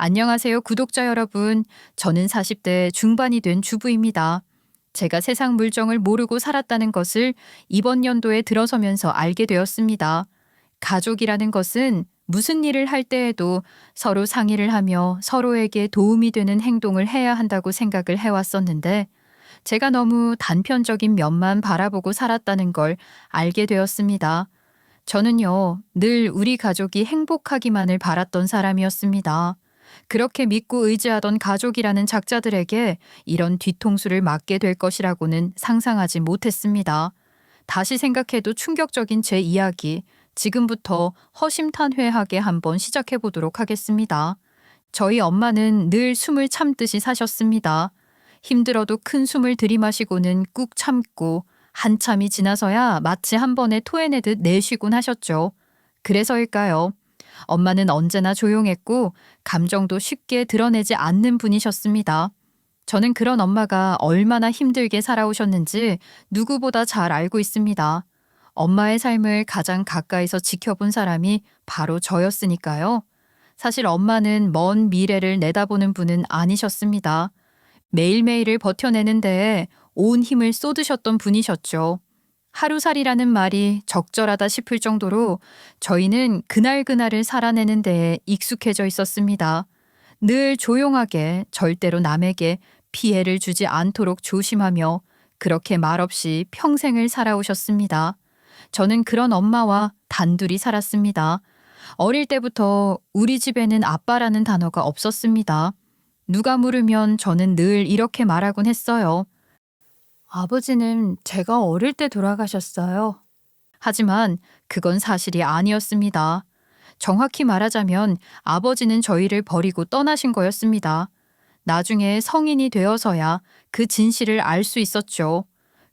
안녕하세요, 구독자 여러분. 저는 40대 중반이 된 주부입니다. 제가 세상 물정을 모르고 살았다는 것을 이번 연도에 들어서면서 알게 되었습니다. 가족이라는 것은 무슨 일을 할 때에도 서로 상의를 하며 서로에게 도움이 되는 행동을 해야 한다고 생각을 해왔었는데, 제가 너무 단편적인 면만 바라보고 살았다는 걸 알게 되었습니다. 저는요, 늘 우리 가족이 행복하기만을 바랐던 사람이었습니다. 그렇게 믿고 의지하던 가족이라는 작자들에게 이런 뒤통수를 맞게 될 것이라고는 상상하지 못했습니다. 다시 생각해도 충격적인 제 이야기, 지금부터 허심탄회하게 한번 시작해 보도록 하겠습니다. 저희 엄마는 늘 숨을 참듯이 사셨습니다. 힘들어도 큰 숨을 들이마시고는 꾹 참고 한참이 지나서야 마치 한 번에 토해내듯 내쉬곤 하셨죠. 그래서일까요? 엄마는 언제나 조용했고 감정도 쉽게 드러내지 않는 분이셨습니다. 저는 그런 엄마가 얼마나 힘들게 살아오셨는지 누구보다 잘 알고 있습니다. 엄마의 삶을 가장 가까이서 지켜본 사람이 바로 저였으니까요. 사실 엄마는 먼 미래를 내다보는 분은 아니셨습니다. 매일매일을 버텨내는 데에 온 힘을 쏟으셨던 분이셨죠. 하루살이라는 말이 적절하다 싶을 정도로 저희는 그날그날을 살아내는 데에 익숙해져 있었습니다. 늘 조용하게 절대로 남에게 피해를 주지 않도록 조심하며 그렇게 말없이 평생을 살아오셨습니다. 저는 그런 엄마와 단둘이 살았습니다. 어릴 때부터 우리 집에는 아빠라는 단어가 없었습니다. 누가 물으면 저는 늘 이렇게 말하곤 했어요. 아버지는 제가 어릴 때 돌아가셨어요. 하지만 그건 사실이 아니었습니다. 정확히 말하자면 아버지는 저희를 버리고 떠나신 거였습니다. 나중에 성인이 되어서야 그 진실을 알 수 있었죠.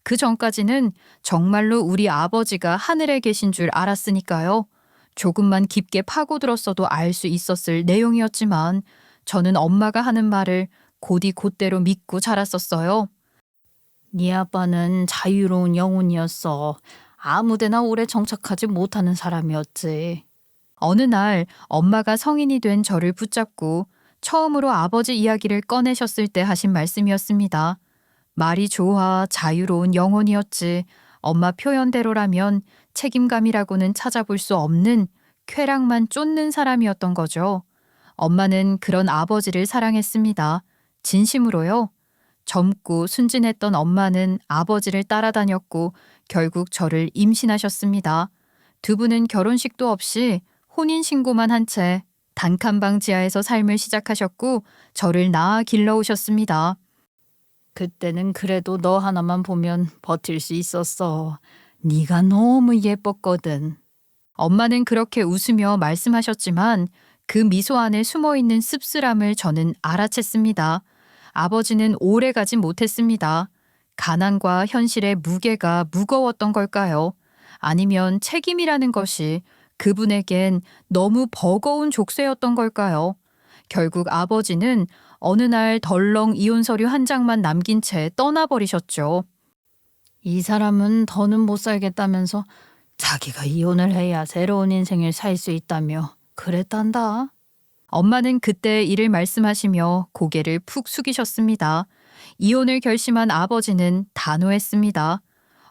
그 전까지는 정말로 우리 아버지가 하늘에 계신 줄 알았으니까요. 조금만 깊게 파고들었어도 알 수 있었을 내용이었지만 저는 엄마가 하는 말을 곧이곧대로 믿고 자랐었어요. 네 아빠는 자유로운 영혼이었어. 아무데나 오래 정착하지 못하는 사람이었지. 어느 날 엄마가 성인이 된 저를 붙잡고 처음으로 아버지 이야기를 꺼내셨을 때 하신 말씀이었습니다. 말이 좋아 자유로운 영혼이었지. 엄마 표현대로라면 책임감이라고는 찾아볼 수 없는 쾌락만 쫓는 사람이었던 거죠. 엄마는 그런 아버지를 사랑했습니다. 진심으로요. 젊고 순진했던 엄마는 아버지를 따라다녔고 결국 저를 임신하셨습니다. 두 분은 결혼식도 없이 혼인신고만 한 채 단칸방 지하에서 삶을 시작하셨고 저를 낳아 길러오셨습니다. 그때는 그래도 너 하나만 보면 버틸 수 있었어. 네가 너무 예뻤거든. 엄마는 그렇게 웃으며 말씀하셨지만 그 미소 안에 숨어있는 씁쓸함을 저는 알아챘습니다. 아버지는 오래 가지 못했습니다. 가난과 현실의 무게가 무거웠던 걸까요? 아니면 책임이라는 것이 그분에겐 너무 버거운 족쇄였던 걸까요? 결국 아버지는 어느 날 덜렁 이혼 서류 한 장만 남긴 채 떠나버리셨죠. 이 사람은 더는 못 살겠다면서 자기가 이혼을 해야 새로운 인생을 살 수 있다며 그랬단다. 엄마는 그때 이를 말씀하시며 고개를 푹 숙이셨습니다. 이혼을 결심한 아버지는 단호했습니다.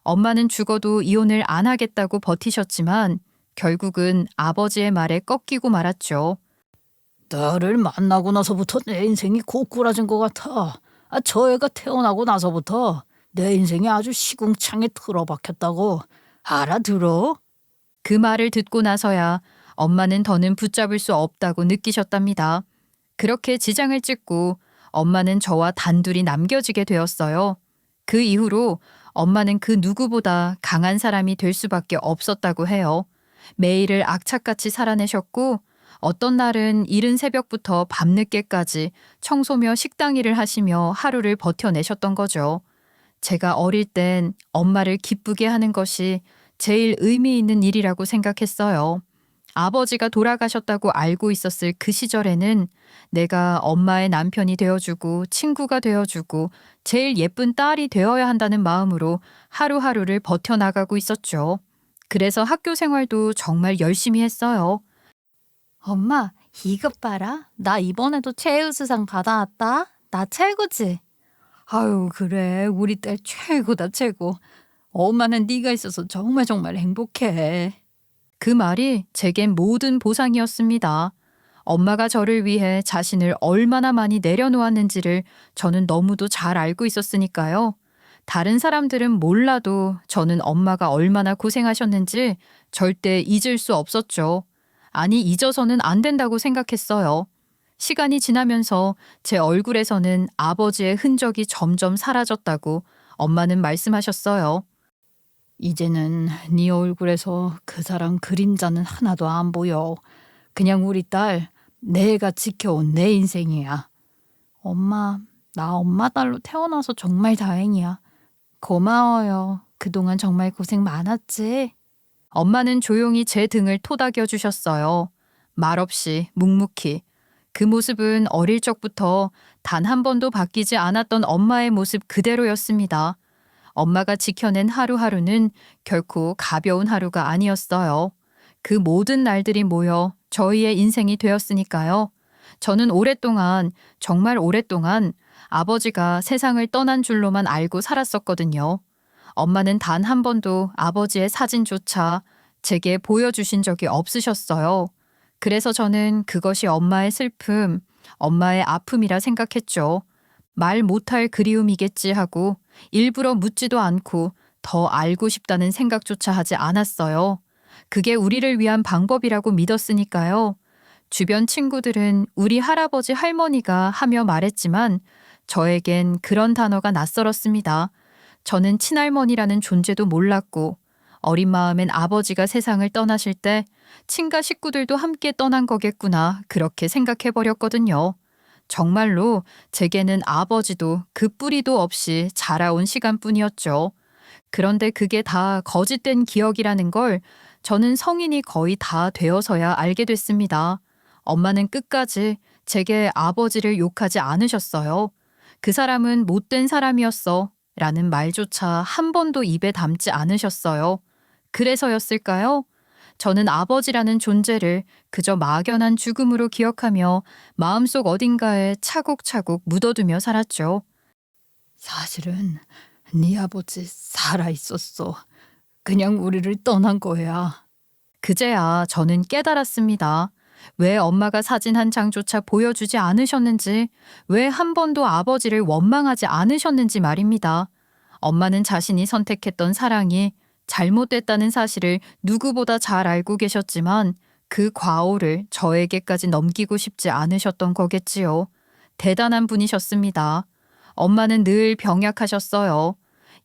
엄마는 죽어도 이혼을 안 하겠다고 버티셨지만 결국은 아버지의 말에 꺾이고 말았죠. 너를 만나고 나서부터 내 인생이 고꾸라진 것 같아. 저 애가 태어나고 나서부터 내 인생이 아주 시궁창에 틀어박혔다고. 알아들어? 그 말을 듣고 나서야 엄마는 더는 붙잡을 수 없다고 느끼셨답니다. 그렇게 지장을 찍고 엄마는 저와 단둘이 남겨지게 되었어요. 그 이후로 엄마는 그 누구보다 강한 사람이 될 수밖에 없었다고 해요. 매일을 악착같이 살아내셨고 어떤 날은 이른 새벽부터 밤늦게까지 청소며 식당 일을 하시며 하루를 버텨내셨던 거죠. 제가 어릴 땐 엄마를 기쁘게 하는 것이 제일 의미 있는 일이라고 생각했어요. 아버지가 돌아가셨다고 알고 있었을 그 시절에는 내가 엄마의 남편이 되어주고 친구가 되어주고 제일 예쁜 딸이 되어야 한다는 마음으로 하루하루를 버텨나가고 있었죠. 그래서 학교 생활도 정말 열심히 했어요. 엄마, 이것 봐라. 나 이번에도 최우수상 받아왔다. 나 최고지? 아유, 그래. 우리 딸 최고다, 최고. 엄마는 네가 있어서 정말 정말 행복해. 그 말이 제겐 모든 보상이었습니다. 엄마가 저를 위해 자신을 얼마나 많이 내려놓았는지를 저는 너무도 잘 알고 있었으니까요. 다른 사람들은 몰라도 저는 엄마가 얼마나 고생하셨는지 절대 잊을 수 없었죠. 아니, 잊어서는 안 된다고 생각했어요. 시간이 지나면서 제 얼굴에서는 아버지의 흔적이 점점 사라졌다고 엄마는 말씀하셨어요. 이제는 네 얼굴에서 그 사람 그림자는 하나도 안 보여. 그냥 우리 딸, 내가 지켜온 내 인생이야. 엄마, 나 엄마 딸로 태어나서 정말 다행이야. 고마워요. 그동안 정말 고생 많았지? 엄마는 조용히 제 등을 토닥여 주셨어요. 말없이 묵묵히. 그 모습은 어릴 적부터 단 한 번도 바뀌지 않았던 엄마의 모습 그대로였습니다. 엄마가 지켜낸 하루하루는 결코 가벼운 하루가 아니었어요. 그 모든 날들이 모여 저희의 인생이 되었으니까요. 저는 오랫동안, 정말 오랫동안 아버지가 세상을 떠난 줄로만 알고 살았었거든요. 엄마는 단 한 번도 아버지의 사진조차 제게 보여주신 적이 없으셨어요. 그래서 저는 그것이 엄마의 슬픔, 엄마의 아픔이라 생각했죠. 말 못할 그리움이겠지 하고 일부러 묻지도 않고 더 알고 싶다는 생각조차 하지 않았어요. 그게 우리를 위한 방법이라고 믿었으니까요. 주변 친구들은 우리 할아버지 할머니가 하며 말했지만 저에겐 그런 단어가 낯설었습니다. 저는 친할머니라는 존재도 몰랐고 어린 마음엔 아버지가 세상을 떠나실 때 친가 식구들도 함께 떠난 거겠구나 그렇게 생각해버렸거든요. 정말로 제게는 아버지도 그 뿌리도 없이 자라온 시간뿐이었죠. 그런데 그게 다 거짓된 기억이라는 걸 저는 성인이 거의 다 되어서야 알게 됐습니다. 엄마는 끝까지 제게 아버지를 욕하지 않으셨어요. 그 사람은 못된 사람이었어 라는 말조차 한 번도 입에 담지 않으셨어요. 그래서였을까요? 저는 아버지라는 존재를 그저 막연한 죽음으로 기억하며 마음속 어딘가에 차곡차곡 묻어두며 살았죠. 사실은 네 아버지 살아있었어. 그냥 우리를 떠난 거야. 그제야 저는 깨달았습니다. 왜 엄마가 사진 한 장조차 보여주지 않으셨는지, 왜 한 번도 아버지를 원망하지 않으셨는지 말입니다. 엄마는 자신이 선택했던 사랑이 잘못됐다는 사실을 누구보다 잘 알고 계셨지만 그 과오를 저에게까지 넘기고 싶지 않으셨던 거겠지요. 대단한 분이셨습니다. 엄마는 늘 병약하셨어요.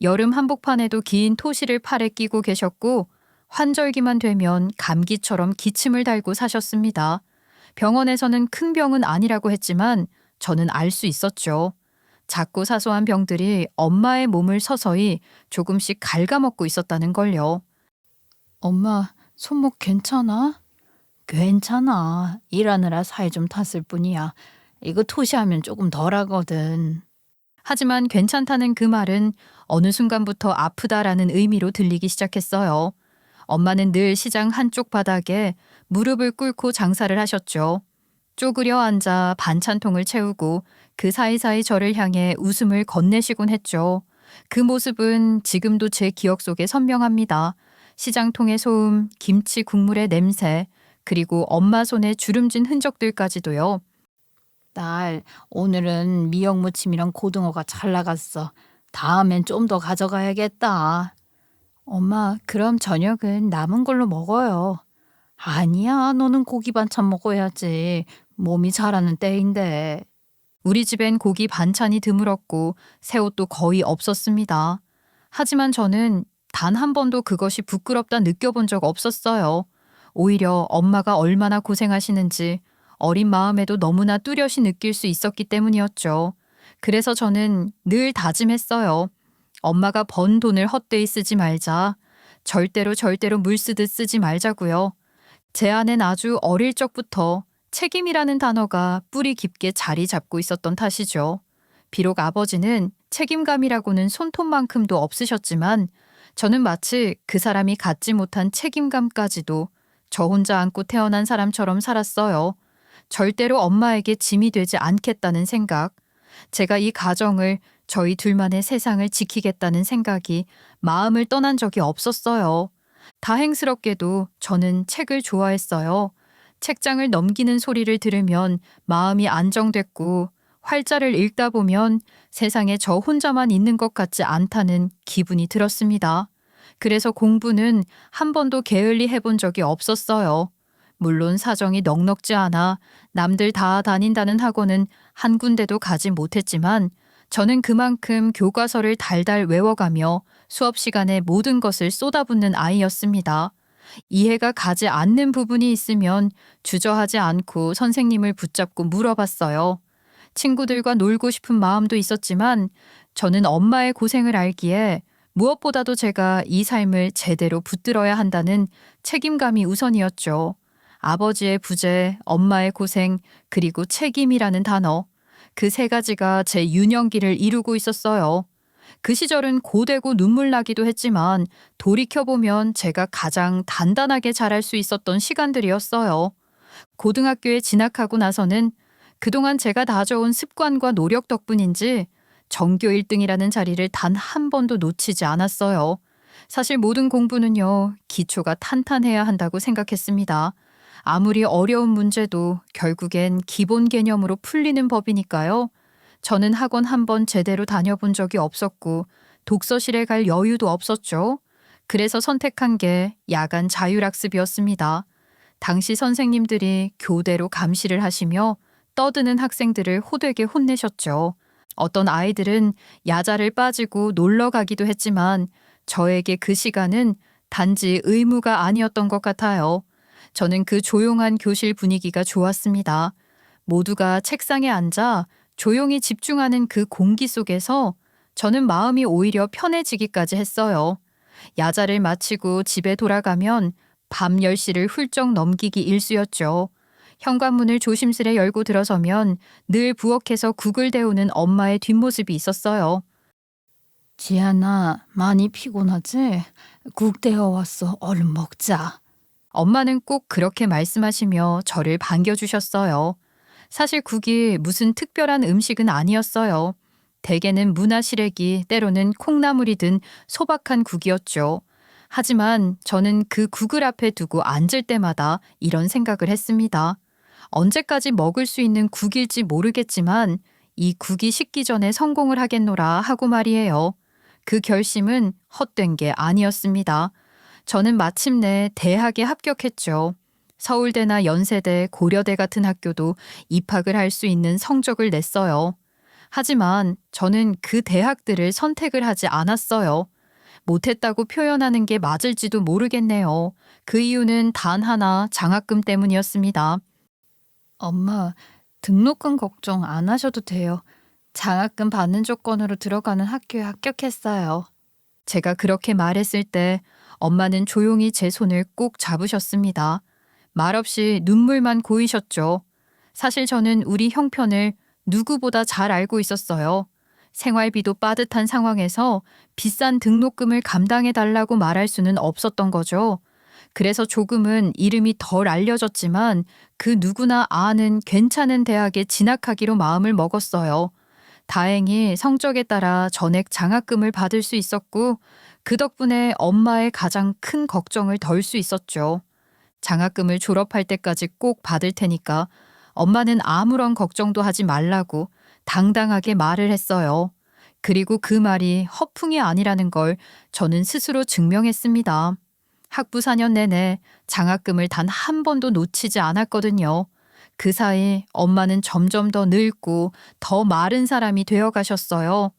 여름 한복판에도 긴 토시를 팔에 끼고 계셨고 환절기만 되면 감기처럼 기침을 달고 사셨습니다. 병원에서는 큰 병은 아니라고 했지만 저는 알 수 있었죠. 작고 사소한 병들이 엄마의 몸을 서서히 조금씩 갉아먹고 있었다는 걸요. 엄마, 손목 괜찮아? 괜찮아. 일하느라 살 좀 탔을 뿐이야. 이거 토시하면 조금 덜하거든. 하지만 괜찮다는 그 말은 어느 순간부터 아프다라는 의미로 들리기 시작했어요. 엄마는 늘 시장 한쪽 바닥에 무릎을 꿇고 장사를 하셨죠. 쪼그려 앉아 반찬통을 채우고 그 사이사이 저를 향해 웃음을 건네시곤 했죠. 그 모습은 지금도 제 기억 속에 선명합니다. 시장통의 소음, 김치 국물의 냄새, 그리고 엄마 손에 주름진 흔적들까지도요. 딸, 오늘은 미역 무침이랑 고등어가 잘 나갔어. 다음엔 좀 더 가져가야겠다. 엄마, 그럼 저녁은 남은 걸로 먹어요. 아니야, 너는 고기 반찬 먹어야지. 몸이 자라는 때인데. 우리 집엔 고기 반찬이 드물었고 새 옷도 거의 없었습니다. 하지만 저는 단 한 번도 그것이 부끄럽다 느껴본 적 없었어요. 오히려 엄마가 얼마나 고생하시는지 어린 마음에도 너무나 뚜렷이 느낄 수 있었기 때문이었죠. 그래서 저는 늘 다짐했어요. 엄마가 번 돈을 헛되이 쓰지 말자. 절대로 물 쓰듯 쓰지 말자고요. 제 안엔 아주 어릴 적부터 책임이라는 단어가 뿌리 깊게 자리 잡고 있었던 탓이죠. 비록 아버지는 책임감이라고는 손톱만큼도 없으셨지만 저는 마치 그 사람이 갖지 못한 책임감까지도 저 혼자 안고 태어난 사람처럼 살았어요. 절대로 엄마에게 짐이 되지 않겠다는 생각, 제가 이 가정을, 저희 둘만의 세상을 지키겠다는 생각이 마음을 떠난 적이 없었어요. 다행스럽게도 저는 책을 좋아했어요. 책장을 넘기는 소리를 들으면 마음이 안정됐고, 활자를 읽다 보면 세상에 저 혼자만 있는 것 같지 않다는 기분이 들었습니다. 그래서 공부는 한 번도 게을리 해본 적이 없었어요. 물론 사정이 넉넉지 않아 남들 다 다닌다는 학원은 한 군데도 가지 못했지만, 저는 그만큼 교과서를 달달 외워가며 수업 시간에 모든 것을 쏟아붓는 아이였습니다. 이해가 가지 않는 부분이 있으면 주저하지 않고 선생님을 붙잡고 물어봤어요. 친구들과 놀고 싶은 마음도 있었지만, 저는 엄마의 고생을 알기에 무엇보다도 제가 이 삶을 제대로 붙들어야 한다는 책임감이 우선이었죠. 아버지의 부재, 엄마의 고생, 그리고 책임이라는 단어, 그 세 가지가 제 유년기를 이루고 있었어요. 그 시절은 고되고 눈물 나기도 했지만 돌이켜보면 제가 가장 단단하게 자랄 수 있었던 시간들이었어요. 고등학교에 진학하고 나서는 그동안 제가 다져온 습관과 노력 덕분인지 전교 1등이라는 자리를 단 한 번도 놓치지 않았어요. 사실 모든 공부는요, 기초가 탄탄해야 한다고 생각했습니다. 아무리 어려운 문제도 결국엔 기본 개념으로 풀리는 법이니까요. 저는 학원 한 번 제대로 다녀본 적이 없었고 독서실에 갈 여유도 없었죠. 그래서 선택한 게 야간 자율학습이었습니다. 당시 선생님들이 교대로 감시를 하시며 떠드는 학생들을 호되게 혼내셨죠. 어떤 아이들은 야자를 빠지고 놀러 가기도 했지만 저에게 그 시간은 단지 의무가 아니었던 것 같아요. 저는 그 조용한 교실 분위기가 좋았습니다. 모두가 책상에 앉아 조용히 집중하는 그 공기 속에서 저는 마음이 오히려 편해지기까지 했어요. 야자를 마치고 집에 돌아가면 밤 10시를 훌쩍 넘기기 일쑤였죠. 현관문을 조심스레 열고 들어서면 늘 부엌에서 국을 데우는 엄마의 뒷모습이 있었어요. 지안아, 많이 피곤하지? 국 데워왔어. 얼른 먹자. 엄마는 꼭 그렇게 말씀하시며 저를 반겨주셨어요. 사실 국이 무슨 특별한 음식은 아니었어요. 대개는 무나 시래기, 때로는 콩나물이 든 소박한 국이었죠. 하지만 저는 그 국을 앞에 두고 앉을 때마다 이런 생각을 했습니다. 언제까지 먹을 수 있는 국일지 모르겠지만 이 국이 식기 전에 성공을 하겠노라 하고 말이에요. 그 결심은 헛된 게 아니었습니다. 저는 마침내 대학에 합격했죠. 서울대나 연세대, 고려대 같은 학교도 입학을 할 수 있는 성적을 냈어요. 하지만 저는 그 대학들을 선택을 하지 않았어요. 못했다고 표현하는 게 맞을지도 모르겠네요. 그 이유는 단 하나, 장학금 때문이었습니다. 엄마, 등록금 걱정 안 하셔도 돼요. 장학금 받는 조건으로 들어가는 학교에 합격했어요. 제가 그렇게 말했을 때 엄마는 조용히 제 손을 꼭 잡으셨습니다. 말없이 눈물만 고이셨죠. 사실 저는 우리 형편을 누구보다 잘 알고 있었어요. 생활비도 빠듯한 상황에서 비싼 등록금을 감당해달라고 말할 수는 없었던 거죠. 그래서 조금은 이름이 덜 알려졌지만 그 누구나 아는 괜찮은 대학에 진학하기로 마음을 먹었어요. 다행히 성적에 따라 전액 장학금을 받을 수 있었고 그 덕분에 엄마의 가장 큰 걱정을 덜 수 있었죠. 장학금을 졸업할 때까지 꼭 받을 테니까 엄마는 아무런 걱정도 하지 말라고 당당하게 말을 했어요. 그리고 그 말이 허풍이 아니라는 걸 저는 스스로 증명했습니다. 학부 4년 내내 장학금을 단 한 번도 놓치지 않았거든요. 그 사이 엄마는 점점 더 늙고 더 마른 사람이 되어 가셨어요.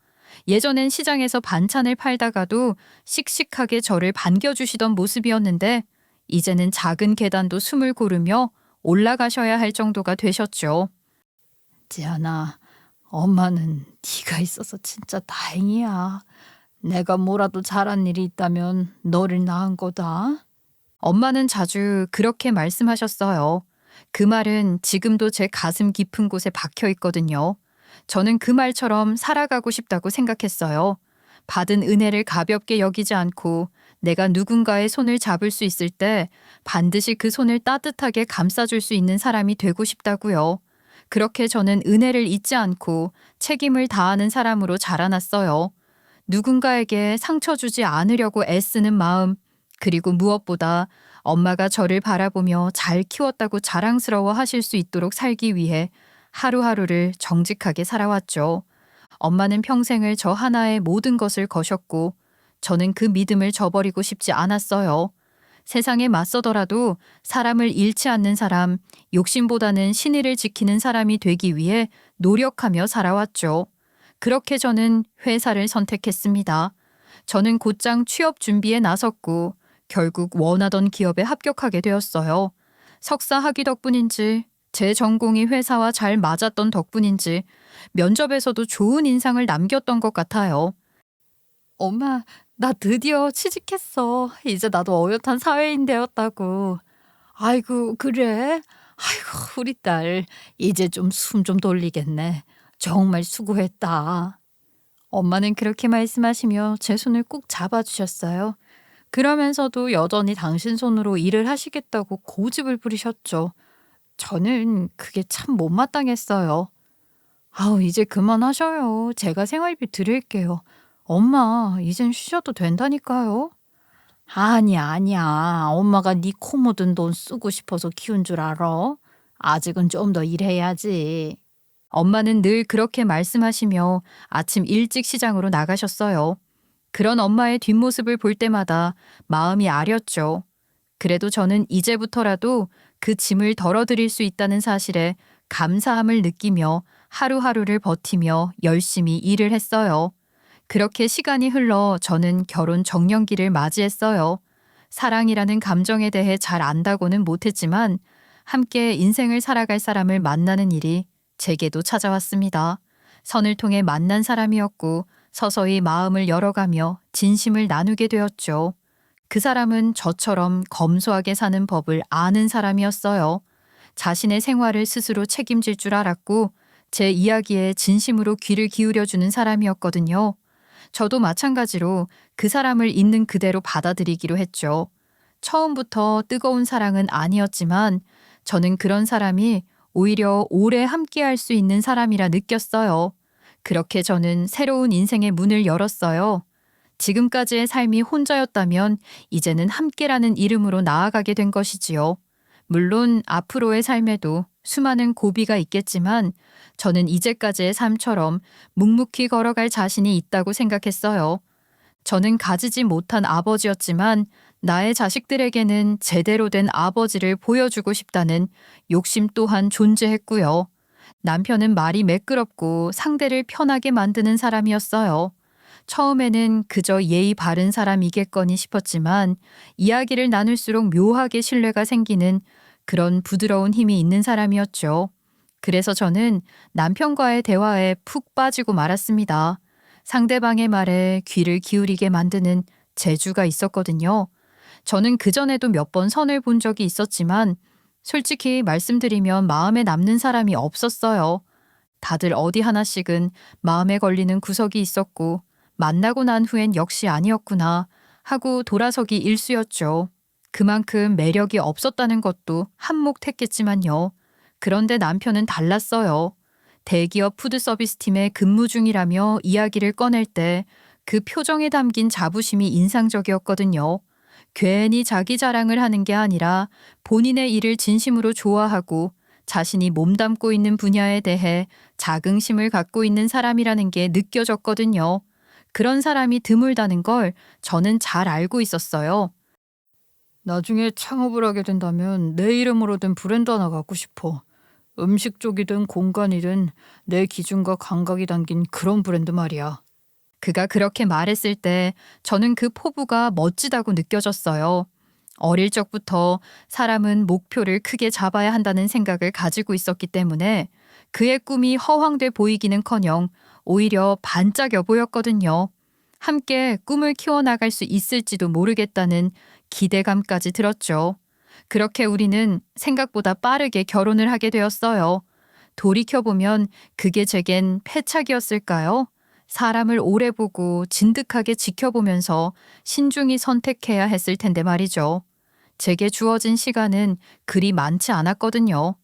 예전엔 시장에서 반찬을 팔다가도 씩씩하게 저를 반겨주시던 모습이었는데 이제는 작은 계단도 숨을 고르며 올라가셔야 할 정도가 되셨죠. 지안아, 엄마는 네가 있어서 진짜 다행이야. 내가 뭐라도 잘한 일이 있다면 너를 낳은 거다. 엄마는 자주 그렇게 말씀하셨어요. 그 말은 지금도 제 가슴 깊은 곳에 박혀 있거든요. 저는 그 말처럼 살아가고 싶다고 생각했어요. 받은 은혜를 가볍게 여기지 않고 내가 누군가의 손을 잡을 수 있을 때 반드시 그 손을 따뜻하게 감싸줄 수 있는 사람이 되고 싶다고요. 그렇게 저는 은혜를 잊지 않고 책임을 다하는 사람으로 자라났어요. 누군가에게 상처 주지 않으려고 애쓰는 마음, 그리고 무엇보다 엄마가 저를 바라보며 잘 키웠다고 자랑스러워 하실 수 있도록 살기 위해 하루하루를 정직하게 살아왔죠. 엄마는 평생을 저 하나의 모든 것을 거셨고 저는 그 믿음을 저버리고 싶지 않았어요. 세상에 맞서더라도 사람을 잃지 않는 사람, 욕심보다는 신의를 지키는 사람이 되기 위해 노력하며 살아왔죠. 그렇게 저는 회사를 선택했습니다. 저는 곧장 취업 준비에 나섰고 결국 원하던 기업에 합격하게 되었어요. 석사 학위 덕분인지 제 전공이 회사와 잘 맞았던 덕분인지 면접에서도 좋은 인상을 남겼던 것 같아요. 엄마, 나 드디어 취직했어. 이제 나도 어엿한 사회인 되었다고. 아이고, 그래? 아이고, 우리 딸, 이제 좀 숨 좀 돌리겠네. 정말 수고했다. 엄마는 그렇게 말씀하시며 제 손을 꼭 잡아주셨어요. 그러면서도 여전히 당신 손으로 일을 하시겠다고 고집을 부리셨죠. 저는 그게 참 못마땅했어요. 아우, 이제 그만하셔요. 제가 생활비 드릴게요. 엄마, 이젠 쉬셔도 된다니까요. 아니야, 아니야. 엄마가 네 코 묻은 돈 쓰고 싶어서 키운 줄 알아? 아직은 좀 더 일해야지. 엄마는 늘 그렇게 말씀하시며 아침 일찍 시장으로 나가셨어요. 그런 엄마의 뒷모습을 볼 때마다 마음이 아렸죠. 그래도 저는 이제부터라도 그 짐을 덜어드릴 수 있다는 사실에 감사함을 느끼며 하루하루를 버티며 열심히 일을 했어요. 그렇게 시간이 흘러 저는 결혼 정년기를 맞이했어요. 사랑이라는 감정에 대해 잘 안다고는 못했지만 함께 인생을 살아갈 사람을 만나는 일이 제게도 찾아왔습니다. 선을 통해 만난 사람이었고 서서히 마음을 열어가며 진심을 나누게 되었죠. 그 사람은 저처럼 검소하게 사는 법을 아는 사람이었어요. 자신의 생활을 스스로 책임질 줄 알았고 제 이야기에 진심으로 귀를 기울여주는 사람이었거든요. 저도 마찬가지로 그 사람을 있는 그대로 받아들이기로 했죠. 처음부터 뜨거운 사랑은 아니었지만 저는 그런 사람이 오히려 오래 함께할 수 있는 사람이라 느꼈어요. 그렇게 저는 새로운 인생의 문을 열었어요. 지금까지의 삶이 혼자였다면 이제는 함께라는 이름으로 나아가게 된 것이지요. 물론 앞으로의 삶에도 수많은 고비가 있겠지만 저는 이제까지의 삶처럼 묵묵히 걸어갈 자신이 있다고 생각했어요. 저는 가지지 못한 아버지였지만 나의 자식들에게는 제대로 된 아버지를 보여주고 싶다는 욕심 또한 존재했고요. 남편은 말이 매끄럽고 상대를 편하게 만드는 사람이었어요. 처음에는 그저 예의 바른 사람이겠거니 싶었지만 이야기를 나눌수록 묘하게 신뢰가 생기는 그런 부드러운 힘이 있는 사람이었죠. 그래서 저는 남편과의 대화에 푹 빠지고 말았습니다. 상대방의 말에 귀를 기울이게 만드는 재주가 있었거든요. 저는 그전에도 몇 번 선을 본 적이 있었지만 솔직히 말씀드리면 마음에 남는 사람이 없었어요. 다들 어디 하나씩은 마음에 걸리는 구석이 있었고 만나고 난 후엔 역시 아니었구나 하고 돌아서기 일쑤였죠. 그만큼 매력이 없었다는 것도 한몫했겠지만요. 그런데 남편은 달랐어요. 대기업 푸드서비스팀에 근무 중이라며 이야기를 꺼낼 때 그 표정에 담긴 자부심이 인상적이었거든요. 괜히 자기 자랑을 하는 게 아니라 본인의 일을 진심으로 좋아하고 자신이 몸담고 있는 분야에 대해 자긍심을 갖고 있는 사람이라는 게 느껴졌거든요. 그런 사람이 드물다는 걸 저는 잘 알고 있었어요. 나중에 창업을 하게 된다면 내 이름으로 된 브랜드 하나 갖고 싶어. 음식 쪽이든 공간이든 내 기준과 감각이 담긴 그런 브랜드 말이야. 그가 그렇게 말했을 때 저는 그 포부가 멋지다고 느껴졌어요. 어릴 적부터 사람은 목표를 크게 잡아야 한다는 생각을 가지고 있었기 때문에 그의 꿈이 허황돼 보이기는커녕 오히려 반짝여 보였거든요. 함께 꿈을 키워나갈 수 있을지도 모르겠다는 기대감까지 들었죠. 그렇게 우리는 생각보다 빠르게 결혼을 하게 되었어요. 돌이켜보면 그게 제겐 패착이었을까요? 사람을 오래 보고 진득하게 지켜보면서 신중히 선택해야 했을 텐데 말이죠. 제게 주어진 시간은 그리 많지 않았거든요.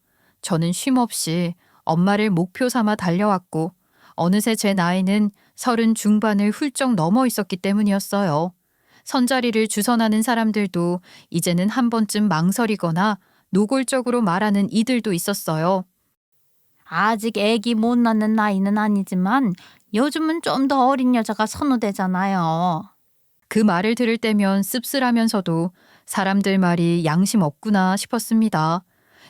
저는 쉼없이 엄마를 목표 삼아 달려왔고 어느새 제 나이는 30 중반을 훌쩍 넘어 있었기 때문이었어요. 선자리를 주선하는 사람들도 이제는 한 번쯤 망설이거나 노골적으로 말하는 이들도 있었어요. 아직 애기 못 낳는 나이는 아니지만 요즘은 좀 더 어린 여자가 선호되잖아요. 그 말을 들을 때면 씁쓸하면서도 사람들 말이 양심 없구나 싶었습니다.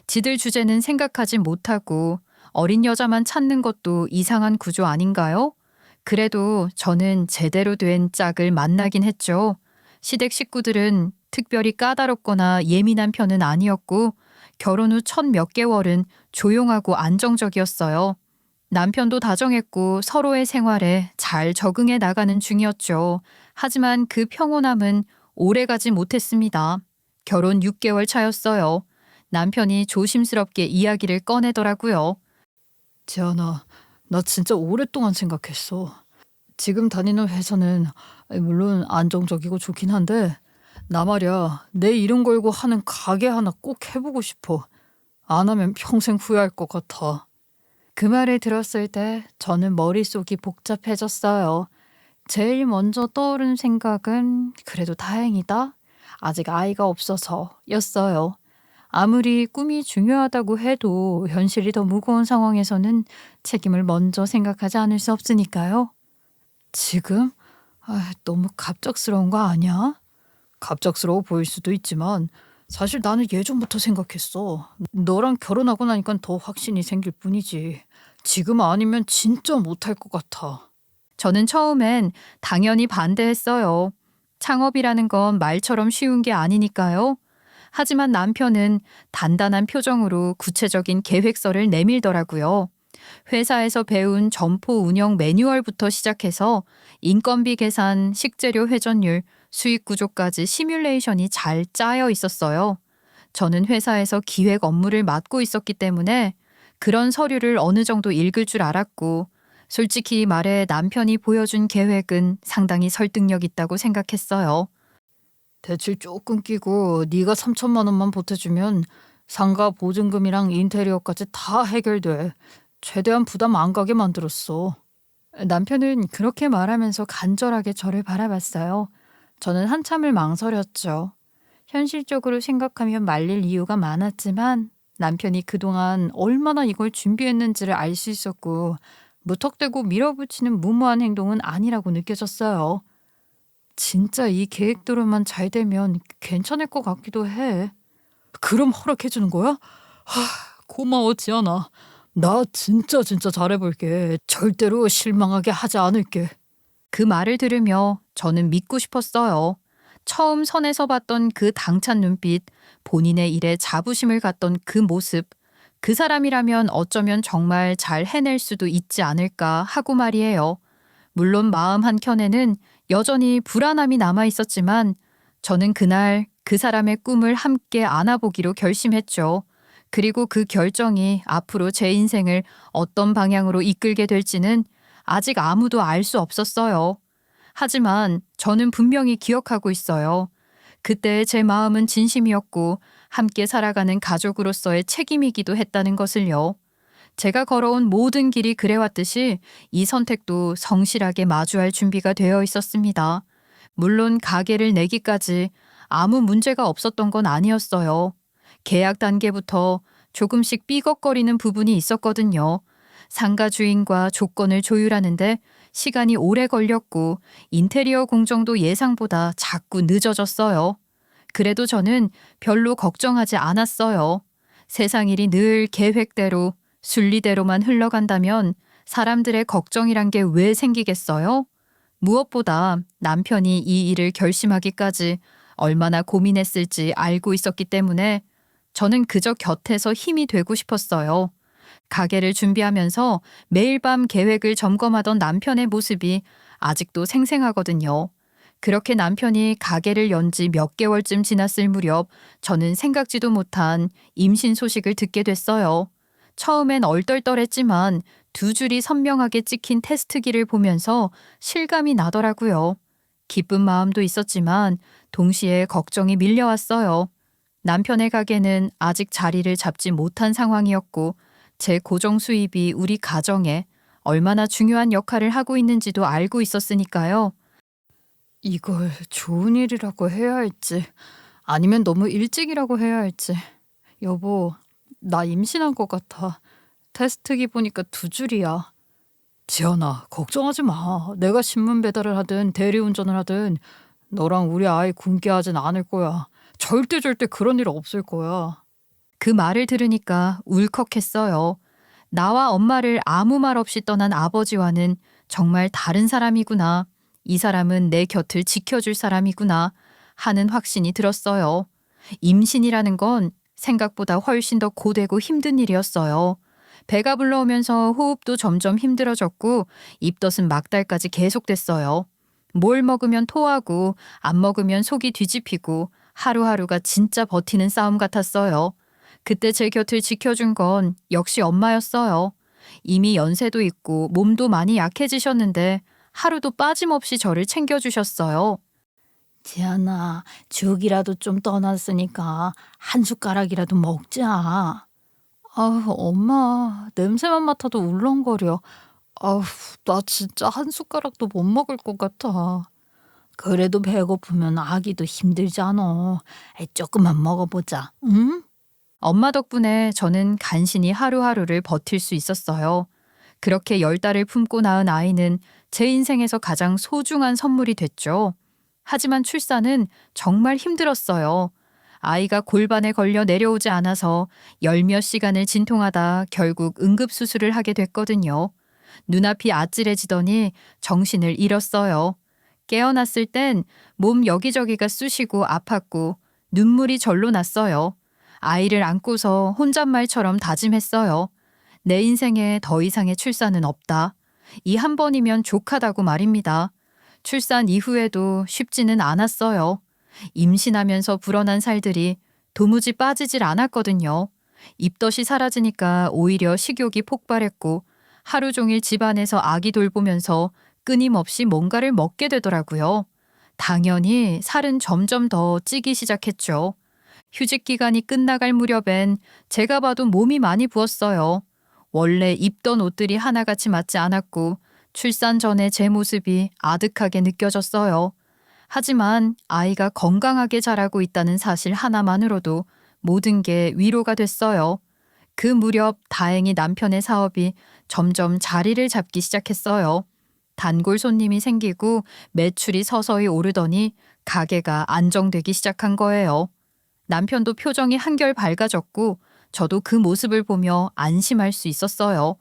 지들 주제는 생각하지 못하고 어린 여자만 찾는 것도 이상한 구조 아닌가요? 그래도 저는 제대로 된 짝을 만나긴 했죠. 시댁 식구들은 특별히 까다롭거나 예민한 편은 아니었고 결혼 후 첫 몇 개월은 조용하고 안정적이었어요. 남편도 다정했고 서로의 생활에 잘 적응해 나가는 중이었죠. 하지만 그 평온함은 오래가지 못했습니다. 결혼 6개월 차였어요. 남편이 조심스럽게 이야기를 꺼내더라고요. 지연아, 나 진짜 오랫동안 생각했어. 지금 다니는 회사는 물론 안정적이고 좋긴 한데 나 말이야 내 이름 걸고 하는 가게 하나 꼭 해보고 싶어. 안 하면 평생 후회할 것 같아. 그 말을 들었을 때 저는 머릿속이 복잡해졌어요. 제일 먼저 떠오른 생각은 그래도 다행이다. 아직 아이가 없어서였어요. 아무리 꿈이 중요하다고 해도 현실이 더 무거운 상황에서는 책임을 먼저 생각하지 않을 수 없으니까요. 지금? 너무 갑작스러운 거 아니야? 갑작스러워 보일 수도 있지만 사실 나는 예전부터 생각했어. 너랑 결혼하고 나니까 더 확신이 생길 뿐이지. 지금 아니면 진짜 못할 것 같아. 저는 처음엔 당연히 반대했어요. 창업이라는 건 말처럼 쉬운 게 아니니까요. 하지만 남편은 단단한 표정으로 구체적인 계획서를 내밀더라고요. 회사에서 배운 점포 운영 매뉴얼부터 시작해서 인건비 계산, 식재료 회전율, 수익 구조까지 시뮬레이션이 잘 짜여 있었어요. 저는 회사에서 기획 업무를 맡고 있었기 때문에 그런 서류를 어느 정도 읽을 줄 알았고, 솔직히 말해 남편이 보여준 계획은 상당히 설득력 있다고 생각했어요. 대출 조금 끼고 네가 3천만 원만 보태주면 상가 보증금이랑 인테리어까지 다 해결돼. 최대한 부담 안 가게 만들었어. 남편은 그렇게 말하면서 간절하게 저를 바라봤어요. 저는 한참을 망설였죠. 현실적으로 생각하면 말릴 이유가 많았지만 남편이 그동안 얼마나 이걸 준비했는지를 알 수 있었고 무턱대고 밀어붙이는 무모한 행동은 아니라고 느껴졌어요. 진짜 이 계획대로만 잘 되면 괜찮을 것 같기도 해. 그럼 허락해주는 거야? 고마워 지연아. 나 진짜 잘해볼게. 절대로 실망하게 하지 않을게. 그 말을 들으며 저는 믿고 싶었어요. 처음 선에서 봤던 그 당찬 눈빛, 본인의 일에 자부심을 갖던 그 모습, 그 사람이라면 어쩌면 정말 잘 해낼 수도 있지 않을까 하고 말이에요. 물론 마음 한켠에는 여전히 불안함이 남아 있었지만 저는 그날 그 사람의 꿈을 함께 안아보기로 결심했죠. 그리고 그 결정이 앞으로 제 인생을 어떤 방향으로 이끌게 될지는 아직 아무도 알 수 없었어요. 하지만 저는 분명히 기억하고 있어요. 그때 제 마음은 진심이었고 함께 살아가는 가족으로서의 책임이기도 했다는 것을요. 제가 걸어온 모든 길이 그래왔듯이 이 선택도 성실하게 마주할 준비가 되어 있었습니다. 물론 가게를 내기까지 아무 문제가 없었던 건 아니었어요. 계약 단계부터 조금씩 삐걱거리는 부분이 있었거든요. 상가 주인과 조건을 조율하는데 시간이 오래 걸렸고 인테리어 공정도 예상보다 자꾸 늦어졌어요. 그래도 저는 별로 걱정하지 않았어요. 세상 일이 늘 계획대로 순리대로만 흘러간다면 사람들의 걱정이란 게 왜 생기겠어요? 무엇보다 남편이 이 일을 결심하기까지 얼마나 고민했을지 알고 있었기 때문에 저는 그저 곁에서 힘이 되고 싶었어요. 가게를 준비하면서 매일 밤 계획을 점검하던 남편의 모습이 아직도 생생하거든요. 그렇게 남편이 가게를 연 지 몇 개월쯤 지났을 무렵 저는 생각지도 못한 임신 소식을 듣게 됐어요. 처음엔 얼떨떨했지만 두 줄이 선명하게 찍힌 테스트기를 보면서 실감이 나더라고요. 기쁜 마음도 있었지만 동시에 걱정이 밀려왔어요. 남편의 가게는 아직 자리를 잡지 못한 상황이었고 제 고정 수입이 우리 가정에 얼마나 중요한 역할을 하고 있는지도 알고 있었으니까요. 이걸 좋은 일이라고 해야 할지 아니면 너무 일찍이라고 해야 할지. 여보, 나 임신한 것 같아. 테스트기 보니까 두 줄이야. 지연아, 걱정하지 마. 내가 신문 배달을 하든 대리운전을 하든 너랑 우리 아이 굶게 하진 않을 거야. 절대 그런 일 없을 거야. 그 말을 들으니까 울컥했어요. 나와 엄마를 아무 말 없이 떠난 아버지와는 정말 다른 사람이구나. 이 사람은 내 곁을 지켜줄 사람이구나 하는 확신이 들었어요. 임신이라는 건 생각보다 훨씬 더 고되고 힘든 일이었어요. 배가 불러오면서 호흡도 점점 힘들어졌고 입덧은 막달까지 계속됐어요. 뭘 먹으면 토하고 안 먹으면 속이 뒤집히고 하루하루가 진짜 버티는 싸움 같았어요. 그때 제 곁을 지켜준 건 역시 엄마였어요. 이미 연세도 있고 몸도 많이 약해지셨는데 하루도 빠짐없이 저를 챙겨주셨어요. 지연아, 죽이라도 좀 떠났으니까 한 숟가락이라도 먹자. 아우, 엄마, 냄새만 맡아도 울렁거려. 아우, 나 진짜 한 숟가락도 못 먹을 것 같아. 그래도 배고프면 아기도 힘들잖아. 조금만 먹어보자, 응? 엄마 덕분에 저는 간신히 하루하루를 버틸 수 있었어요. 그렇게 10달을 품고 낳은 아이는 제 인생에서 가장 소중한 선물이 됐죠. 하지만 출산은 정말 힘들었어요. 아이가 골반에 걸려 내려오지 않아서 열몇 시간을 진통하다 결국 응급수술을 하게 됐거든요. 눈앞이 아찔해지더니 정신을 잃었어요. 깨어났을 땐 몸 여기저기가 쑤시고 아팠고 눈물이 절로 났어요. 아이를 안고서 혼잣말처럼 다짐했어요. 내 인생에 더 이상의 출산은 없다. 이 한 번이면 족하다고 말입니다. 출산 이후에도 쉽지는 않았어요. 임신하면서 불어난 살들이 도무지 빠지질 않았거든요. 입덧이 사라지니까 오히려 식욕이 폭발했고 하루 종일 집안에서 아기 돌보면서 끊임없이 뭔가를 먹게 되더라고요. 당연히 살은 점점 더 찌기 시작했죠. 휴직 기간이 끝나갈 무렵엔 제가 봐도 몸이 많이 부었어요. 원래 입던 옷들이 하나같이 맞지 않았고 출산 전에 제 모습이 아득하게 느껴졌어요. 하지만 아이가 건강하게 자라고 있다는 사실 하나만으로도 모든 게 위로가 됐어요. 그 무렵 다행히 남편의 사업이 점점 자리를 잡기 시작했어요. 단골 손님이 생기고 매출이 서서히 오르더니 가게가 안정되기 시작한 거예요. 남편도 표정이 한결 밝아졌고 저도 그 모습을 보며 안심할 수 있었어요.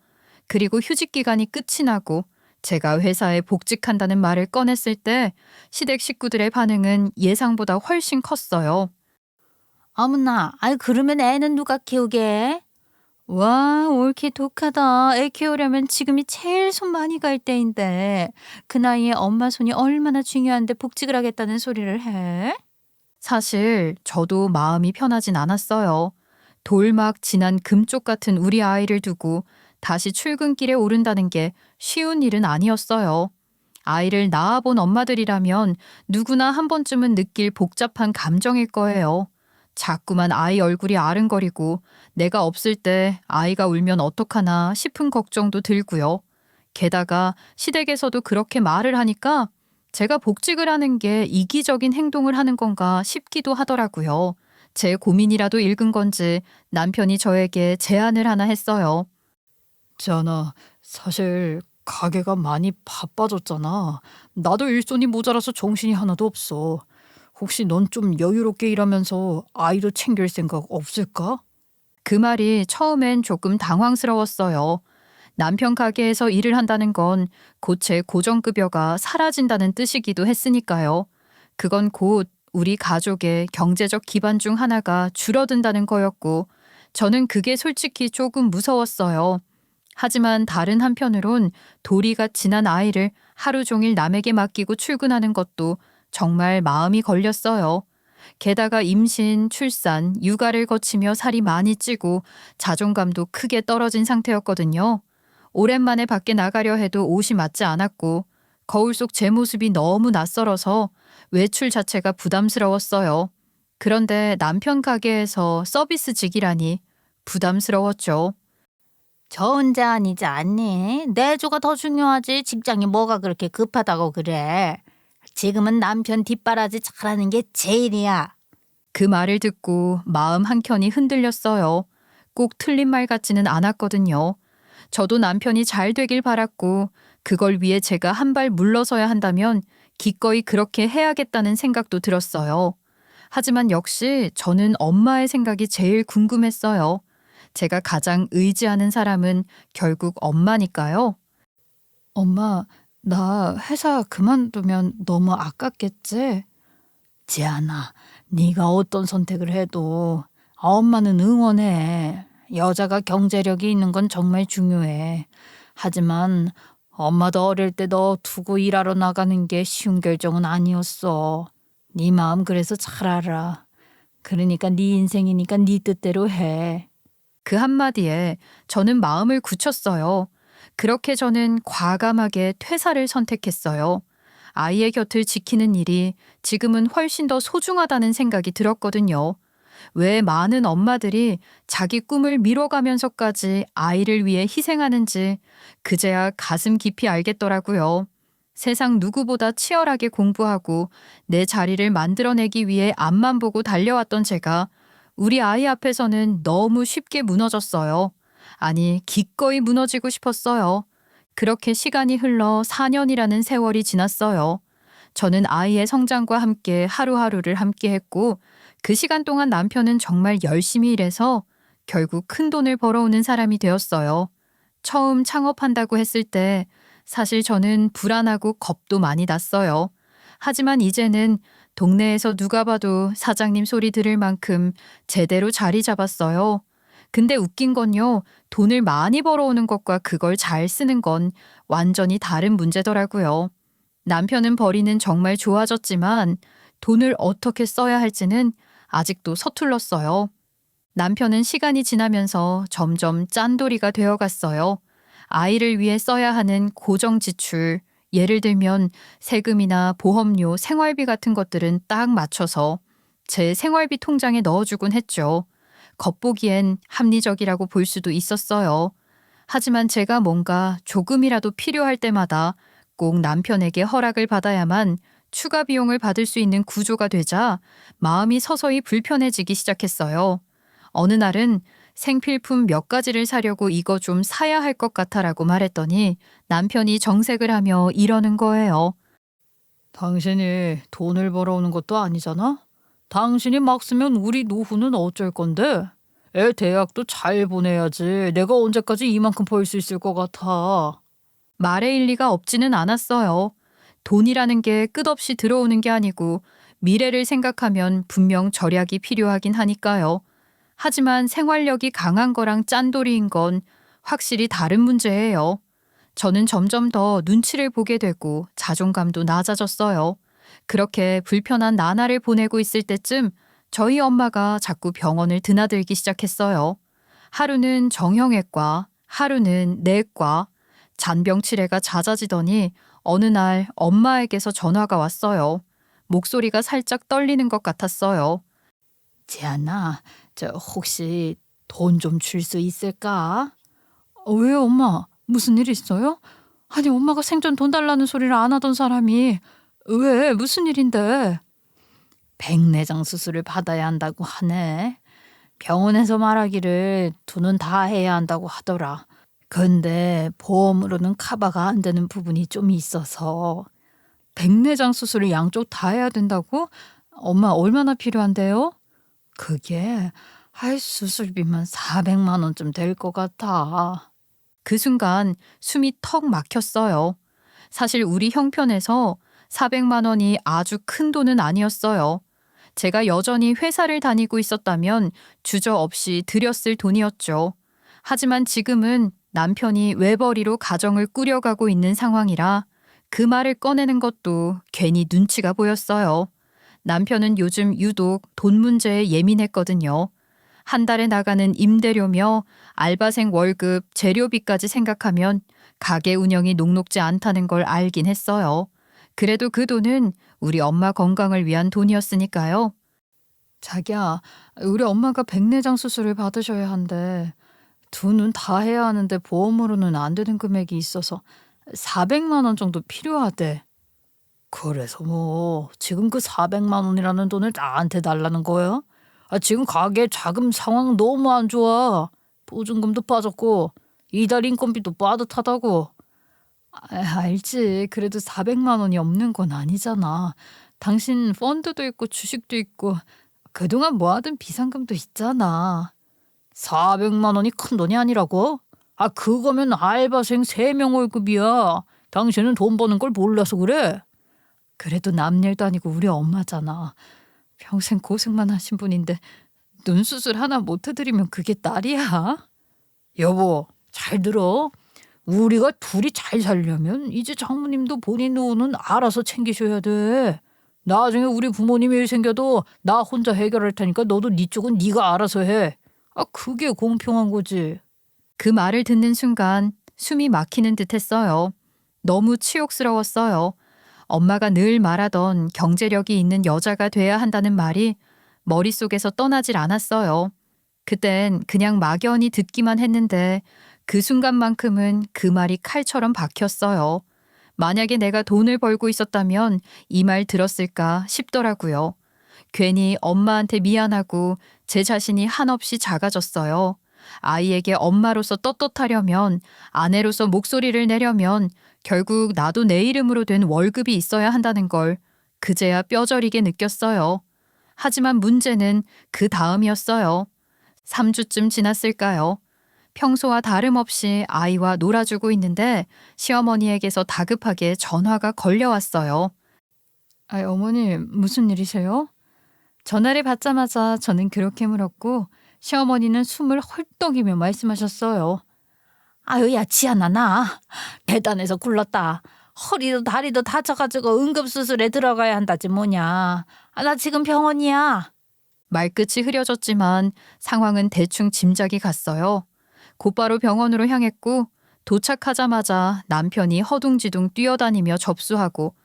그리고 휴직 기간이 끝이 나고 제가 회사에 복직한다는 말을 꺼냈을 때 시댁 식구들의 반응은 예상보다 훨씬 컸어요. 어머나, 아이 그러면 애는 누가 키우게? 와, 옳게 독하다. 애 키우려면 지금이 제일 손 많이 갈 때인데 그 나이에 엄마 손이 얼마나 중요한데 복직을 하겠다는 소리를 해? 사실 저도 마음이 편하진 않았어요. 돌막 지난 금쪽 같은 우리 아이를 두고 다시 출근길에 오른다는 게 쉬운 일은 아니었어요. 아이를 낳아본 엄마들이라면 누구나 한 번쯤은 느낄 복잡한 감정일 거예요. 자꾸만 아이 얼굴이 아른거리고 내가 없을 때 아이가 울면 어떡하나 싶은 걱정도 들고요. 게다가 시댁에서도 그렇게 말을 하니까 제가 복직을 하는 게 이기적인 행동을 하는 건가 싶기도 하더라고요. 제 고민이라도 읽은 건지 남편이 저에게 제안을 하나 했어요. 지연아, 사실 가게가 많이 바빠졌잖아. 나도 일손이 모자라서 정신이 하나도 없어. 혹시 넌 좀 여유롭게 일하면서 아이도 챙길 생각 없을까? 그 말이 처음엔 조금 당황스러웠어요. 남편 가게에서 일을 한다는 건 곧 제 고정급여가 사라진다는 뜻이기도 했으니까요. 그건 곧 우리 가족의 경제적 기반 중 하나가 줄어든다는 거였고 저는 그게 솔직히 조금 무서웠어요. 하지만 다른 한편으론 도리가 지난 아이를 하루 종일 남에게 맡기고 출근하는 것도 정말 마음이 걸렸어요. 게다가 임신, 출산, 육아를 거치며 살이 많이 찌고 자존감도 크게 떨어진 상태였거든요. 오랜만에 밖에 나가려 해도 옷이 맞지 않았고 거울 속 제 모습이 너무 낯설어서 외출 자체가 부담스러웠어요. 그런데 남편 가게에서 서비스직이라니 부담스러웠죠. 저 혼자 아니지 않니? 내조가 더 중요하지. 직장이 뭐가 그렇게 급하다고 그래. 지금은 남편 뒷바라지 잘하는 게 제일이야. 그 말을 듣고 마음 한켠이 흔들렸어요. 꼭 틀린 말 같지는 않았거든요. 저도 남편이 잘 되길 바랐고 그걸 위해 제가 한 발 물러서야 한다면 기꺼이 그렇게 해야겠다는 생각도 들었어요. 하지만 역시 저는 엄마의 생각이 제일 궁금했어요. 제가 가장 의지하는 사람은 결국 엄마니까요. 엄마, 나 회사 그만두면 너무 아깝겠지? 지안아, 네가 어떤 선택을 해도 엄마는 응원해. 여자가 경제력이 있는 건 정말 중요해. 하지만 엄마도 어릴 때 너 두고 일하러 나가는 게 쉬운 결정은 아니었어. 네 마음 그래서 잘 알아. 그러니까 네 인생이니까 네 뜻대로 해. 그 한마디에 저는 마음을 굳혔어요. 그렇게 저는 과감하게 퇴사를 선택했어요. 아이의 곁을 지키는 일이 지금은 훨씬 더 소중하다는 생각이 들었거든요. 왜 많은 엄마들이 자기 꿈을 미뤄가면서까지 아이를 위해 희생하는지 그제야 가슴 깊이 알겠더라고요. 세상 누구보다 치열하게 공부하고 내 자리를 만들어내기 위해 앞만 보고 달려왔던 제가 우리 아이 앞에서는 너무 쉽게 무너졌어요. 아니, 기꺼이 무너지고 싶었어요. 그렇게 시간이 흘러 4년이라는 세월이 지났어요. 저는 아이의 성장과 함께 하루하루를 함께 했고 그 시간 동안 남편은 정말 열심히 일해서 결국 큰 돈을 벌어오는 사람이 되었어요. 처음 창업한다고 했을 때 사실 저는 불안하고 겁도 많이 났어요. 하지만 이제는 동네에서 누가 봐도 사장님 소리 들을 만큼 제대로 자리 잡았어요. 근데 웃긴 건요, 돈을 많이 벌어오는 것과 그걸 잘 쓰는 건 완전히 다른 문제더라고요. 남편은 벌이는 정말 좋아졌지만 돈을 어떻게 써야 할지는 아직도 서툴렀어요. 남편은 시간이 지나면서 점점 짠돌이가 되어갔어요. 아이를 위해 써야 하는 고정 지출, 예를 들면 세금이나 보험료, 생활비 같은 것들은 딱 맞춰서 제 생활비 통장에 넣어주곤 했죠. 겉보기엔 합리적이라고 볼 수도 있었어요. 하지만 제가 뭔가 조금이라도 필요할 때마다 꼭 남편에게 허락을 받아야만 추가 비용을 받을 수 있는 구조가 되자 마음이 서서히 불편해지기 시작했어요. 어느 날은 생필품 몇 가지를 사려고 이거 좀 사야 할 것 같아라고 말했더니 남편이 정색을 하며 이러는 거예요. 당신이 돈을 벌어오는 것도 아니잖아? 당신이 막 쓰면 우리 노후는 어쩔 건데? 애 대학도 잘 보내야지. 내가 언제까지 이만큼 벌 수 있을 것 같아. 말의 일리가 없지는 않았어요. 돈이라는 게 끝없이 들어오는 게 아니고 미래를 생각하면 분명 절약이 필요하긴 하니까요. 하지만 생활력이 강한 거랑 짠돌이인 건 확실히 다른 문제예요. 저는 점점 더 눈치를 보게 되고 자존감도 낮아졌어요. 그렇게 불편한 나날을 보내고 있을 때쯤 저희 엄마가 자꾸 병원을 드나들기 시작했어요. 하루는 정형외과, 하루는 내과, 잔병 치레가 잦아지더니 어느 날 엄마에게서 전화가 왔어요. 목소리가 살짝 떨리는 것 같았어요. 지안아, 저 혹시 돈 좀 줄 수 있을까? 왜요, 엄마? 무슨 일 있어요? 아니, 엄마가 생전 돈 달라는 소리를 안 하던 사람이 왜? 무슨 일인데? 백내장 수술을 받아야 한다고 하네. 병원에서 말하기를 돈은 다 해야 한다고 하더라. 근데 보험으로는 커버가 안 되는 부분이 좀 있어서. 백내장 수술을 양쪽 다 해야 된다고? 엄마 얼마나 필요한데요? 그게 수술비만 400만 원쯤 될 것 같아. 그 순간 숨이 턱 막혔어요. 사실 우리 형편에서 400만 원이 아주 큰 돈은 아니었어요. 제가 여전히 회사를 다니고 있었다면 주저없이 들였을 돈이었죠. 하지만 지금은 남편이 외벌이로 가정을 꾸려가고 있는 상황이라 그 말을 꺼내는 것도 괜히 눈치가 보였어요. 남편은 요즘 유독 돈 문제에 예민했거든요. 한 달에 나가는 임대료며 알바생 월급, 재료비까지 생각하면 가게 운영이 녹록지 않다는 걸 알긴 했어요. 그래도 그 돈은 우리 엄마 건강을 위한 돈이었으니까요. 자기야, 우리 엄마가 백내장 수술을 받으셔야 한대. 두 눈 다 해야 하는데 보험으로는 안 되는 금액이 있어서 400만 원 정도 필요하대. 그래서 뭐 지금 그 400만 원이라는 돈을 나한테 달라는 거야? 지금 가게 자금 상황 너무 안 좋아. 보증금도 빠졌고 이달 인건비도 빠듯하다고. 알지. 그래도 400만 원이 없는 건 아니잖아. 당신 펀드도 있고 주식도 있고 그동안 모아둔 비상금도 있잖아. 400만 원이 큰 돈이 아니라고? 그거면 알바생 3명 월급이야. 당신은 돈 버는 걸 몰라서 그래. 그래도 남 일도 아니고 우리 엄마잖아. 평생 고생만 하신 분인데 눈 수술 하나 못 해드리면 그게 딸이야? 여보, 잘 들어. 우리가 둘이 잘 살려면 이제 장모님도 본인 노후는 알아서 챙기셔야 돼. 나중에 우리 부모님 일 생겨도 나 혼자 해결할 테니까 너도 네 쪽은 네가 알아서 해. 그게 공평한 거지. 그 말을 듣는 순간 숨이 막히는 듯 했어요. 너무 치욕스러웠어요. 엄마가 늘 말하던 경제력이 있는 여자가 돼야 한다는 말이 머릿속에서 떠나질 않았어요. 그땐 그냥 막연히 듣기만 했는데 그 순간만큼은 그 말이 칼처럼 박혔어요. 만약에 내가 돈을 벌고 있었다면 이 말 들었을까 싶더라고요. 괜히 엄마한테 미안하고 제 자신이 한없이 작아졌어요. 아이에게 엄마로서 떳떳하려면, 아내로서 목소리를 내려면 결국 나도 내 이름으로 된 월급이 있어야 한다는 걸 그제야 뼈저리게 느꼈어요. 하지만 문제는 그 다음이었어요. 3주쯤 지났을까요? 평소와 다름없이 아이와 놀아주고 있는데 시어머니에게서 다급하게 전화가 걸려왔어요. 어머니, 무슨 일이세요? 전화를 받자마자 저는 그렇게 물었고 시어머니는 숨을 헐떡이며 말씀하셨어요. 야, 지안아, 나 계단에서 굴렀다. 허리도 다리도 다쳐가지고 응급수술에 들어가야 한다지 뭐냐. 나 지금 병원이야. 말끝이 흐려졌지만 상황은 대충 짐작이 갔어요. 곧바로 병원으로 향했고 도착하자마자 남편이 허둥지둥 뛰어다니며 접수하고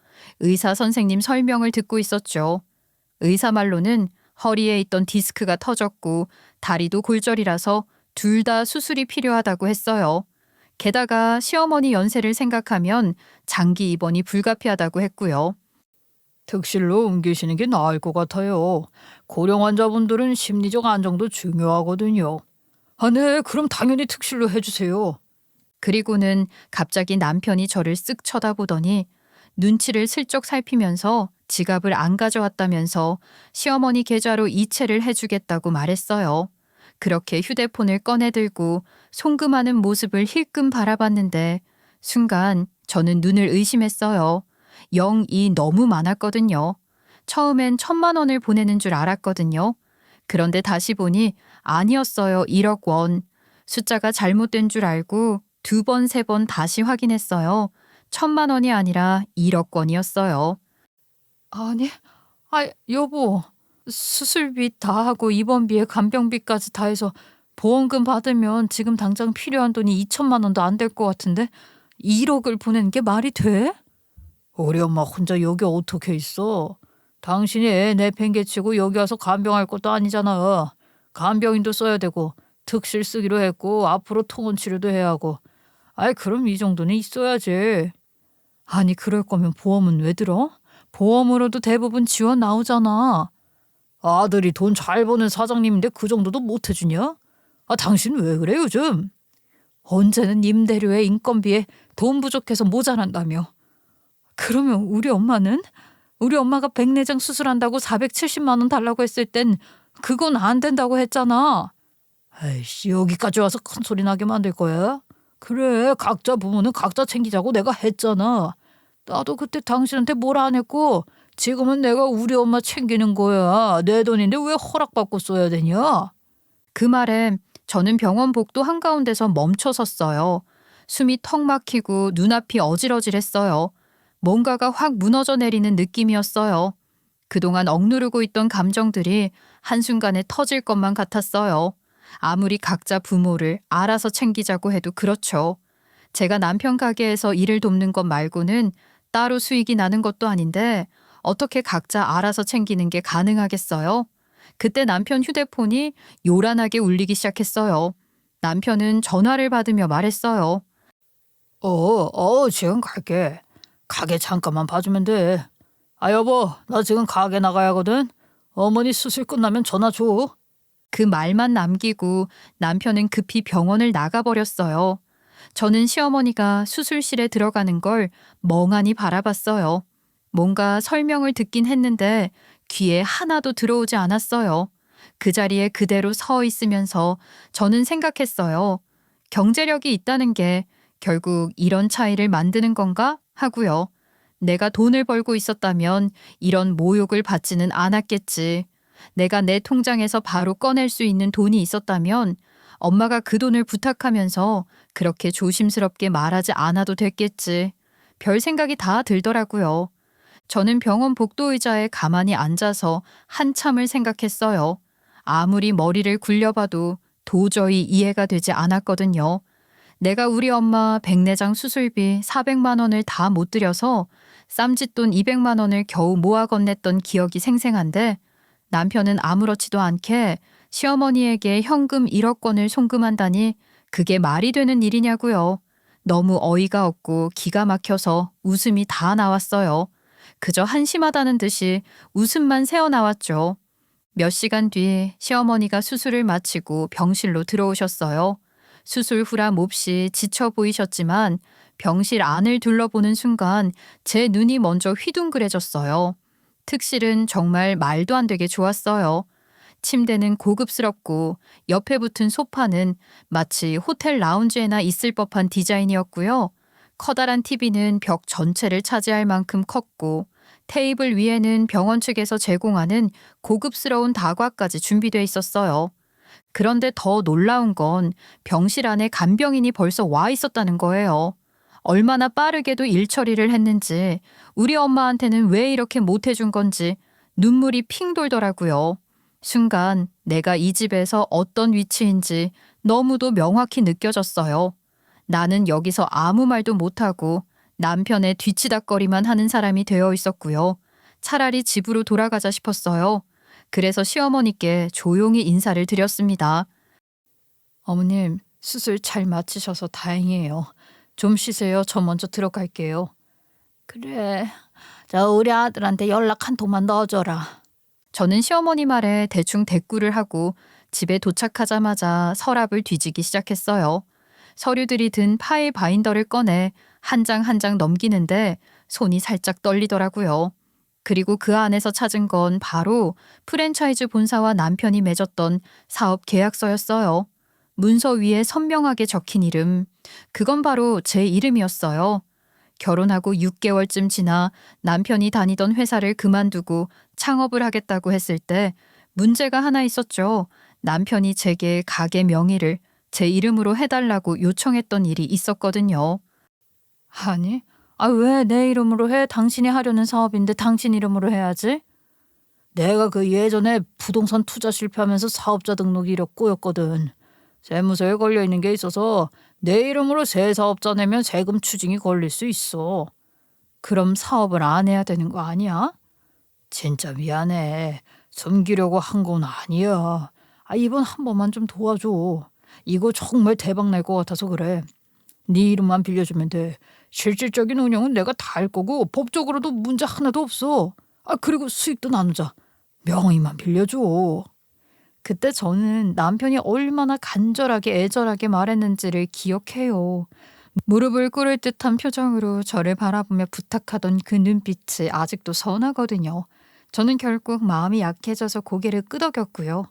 의사 선생님 설명을 듣고 있었죠. 의사 말로는 허리에 있던 디스크가 터졌고 다리도 골절이라서 둘 다 수술이 필요하다고 했어요. 게다가 시어머니 연세를 생각하면 장기 입원이 불가피하다고 했고요. 특실로 옮기시는 게 나을 것 같아요. 고령 환자분들은 심리적 안정도 중요하거든요. 네, 그럼 당연히 특실로 해주세요. 그리고는 갑자기 남편이 저를 쓱 쳐다보더니 눈치를 슬쩍 살피면서 지갑을 안 가져왔다면서 시어머니 계좌로 이체를 해주겠다고 말했어요. 그렇게 휴대폰을 꺼내들고 송금하는 모습을 힐끔 바라봤는데 순간 저는 눈을 의심했어요. 0이 너무 많았거든요. 처음엔 1,000만 원을 보내는 줄 알았거든요. 그런데 다시 보니 아니었어요. 1억 원. 숫자가 잘못된 줄 알고 2번, 3번 다시 확인했어요. 1,000만 원이 아니라 1억 원이었어요. 아니, 여보. 수술비 다 하고 입원비에 간병비까지 다 해서 보험금 받으면 지금 당장 필요한 돈이 2천만 원도 안 될 것 같은데 1억을 보내는 게 말이 돼? 우리 엄마 혼자 여기 어떻게 있어? 당신이 애 내팽개치고 여기 와서 간병할 것도 아니잖아. 간병인도 써야 되고 특실 쓰기로 했고 앞으로 통원 치료도 해야 하고. 그럼 이 정도는 있어야지. 아니, 그럴 거면 보험은 왜 들어? 보험으로도 대부분 지원 나오잖아. 아들이 돈 잘 버는 사장님인데 그 정도도 못 해주냐? 당신 왜 그래 요즘? 언제는 임대료에 인건비에 돈 부족해서 모자란다며. 그러면 우리 엄마는? 우리 엄마가 백내장 수술한다고 470만 원 달라고 했을 땐 그건 안 된다고 했잖아. 아이씨, 여기까지 와서 큰 소리 나게 만들 거야? 그래, 각자 부모는 각자 챙기자고 내가 했잖아. 나도 그때 당신한테 뭘 안 했고 지금은 내가 우리 엄마 챙기는 거야. 내 돈인데 왜 허락받고 써야 되냐? 그 말에 저는 병원 복도 한가운데서 멈춰 섰어요. 숨이 턱 막히고 눈앞이 어질어질했어요. 뭔가가 확 무너져 내리는 느낌이었어요. 그동안 억누르고 있던 감정들이 한순간에 터질 것만 같았어요. 아무리 각자 부모를 알아서 챙기자고 해도 그렇죠. 제가 남편 가게에서 일을 돕는 것 말고는 따로 수익이 나는 것도 아닌데 어떻게 각자 알아서 챙기는 게 가능하겠어요? 그때 남편 휴대폰이 요란하게 울리기 시작했어요. 남편은 전화를 받으며 말했어요. 지금 갈게. 가게 잠깐만 봐주면 돼. 아, 여보, 나 지금 가게 나가야 하거든. 어머니 수술 끝나면 전화 줘. 그 말만 남기고 남편은 급히 병원을 나가버렸어요. 저는 시어머니가 수술실에 들어가는 걸 멍하니 바라봤어요. 뭔가 설명을 듣긴 했는데 귀에 하나도 들어오지 않았어요. 그 자리에 그대로 서 있으면서 저는 생각했어요. 경제력이 있다는 게 결국 이런 차이를 만드는 건가 하고요. 내가 돈을 벌고 있었다면 이런 모욕을 받지는 않았겠지. 내가 내 통장에서 바로 꺼낼 수 있는 돈이 있었다면 엄마가 그 돈을 부탁하면서 그렇게 조심스럽게 말하지 않아도 됐겠지. 별 생각이 다 들더라고요. 저는 병원 복도 의자에 가만히 앉아서 한참을 생각했어요. 아무리 머리를 굴려봐도 도저히 이해가 되지 않았거든요. 내가 우리 엄마 백내장 수술비 400만 원을 다 못 들여서 쌈짓돈 200만 원을 겨우 모아 건넸던 기억이 생생한데 남편은 아무렇지도 않게 시어머니에게 현금 1억 원을 송금한다니 그게 말이 되는 일이냐고요. 너무 어이가 없고 기가 막혀서 웃음이 다 나왔어요. 그저 한심하다는 듯이 웃음만 새어나왔죠. 몇 시간 뒤 시어머니가 수술을 마치고 병실로 들어오셨어요. 수술 후라 몹시 지쳐 보이셨지만 병실 안을 둘러보는 순간 제 눈이 먼저 휘둥그레졌어요. 특실은 정말 말도 안 되게 좋았어요. 침대는 고급스럽고 옆에 붙은 소파는 마치 호텔 라운지에나 있을 법한 디자인이었고요. 커다란 TV는 벽 전체를 차지할 만큼 컸고 테이블 위에는 병원 측에서 제공하는 고급스러운 다과까지 준비돼 있었어요. 그런데 더 놀라운 건 병실 안에 간병인이 벌써 와 있었다는 거예요. 얼마나 빠르게도 일 처리를 했는지 우리 엄마한테는 왜 이렇게 못해준 건지 눈물이 핑 돌더라고요. 순간 내가 이 집에서 어떤 위치인지 너무도 명확히 느껴졌어요. 나는 여기서 아무 말도 못하고 남편의 뒤치다꺼리만 하는 사람이 되어 있었고요. 차라리 집으로 돌아가자 싶었어요. 그래서 시어머니께 조용히 인사를 드렸습니다. 어머님, 수술 잘 마치셔서 다행이에요. 좀 쉬세요. 저 먼저 들어갈게요. 그래. 자, 우리 아들한테 연락 한 통만 넣어줘라. 저는 시어머니 말에 대충 대꾸를 하고 집에 도착하자마자 서랍을 뒤지기 시작했어요. 서류들이 든 파일 바인더를 꺼내 한 장 한 장 넘기는데 손이 살짝 떨리더라고요. 그리고 그 안에서 찾은 건 바로 프랜차이즈 본사와 남편이 맺었던 사업 계약서였어요. 문서 위에 선명하게 적힌 이름, 그건 바로 제 이름이었어요. 결혼하고 6개월쯤 지나 남편이 다니던 회사를 그만두고 창업을 하겠다고 했을 때 문제가 하나 있었죠. 남편이 제게 가게 명의를 제 이름으로 해달라고 요청했던 일이 있었거든요. 아니, 왜 내 이름으로 해? 당신이 하려는 사업인데 당신 이름으로 해야지. 내가 그 예전에 부동산 투자 실패하면서 사업자 등록 이력 꼬였거든. 세무서에 걸려있는 게 있어서 내 이름으로 새 사업자 내면 세금 추징이 걸릴 수 있어. 그럼 사업을 안 해야 되는 거 아니야? 진짜 미안해. 숨기려고 한 건 아니야. 이번 한 번만 좀 도와줘. 이거 정말 대박 날 것 같아서 그래. 네 이름만 빌려주면 돼. 실질적인 운영은 내가 다 할 거고 법적으로도 문제 하나도 없어. 그리고 수익도 나누자. 명의만 빌려줘. 그때 저는 남편이 얼마나 간절하게 애절하게 말했는지를 기억해요. 무릎을 꿇을 듯한 표정으로 저를 바라보며 부탁하던 그 눈빛이 아직도 선하거든요. 저는 결국 마음이 약해져서 고개를 끄덕였고요.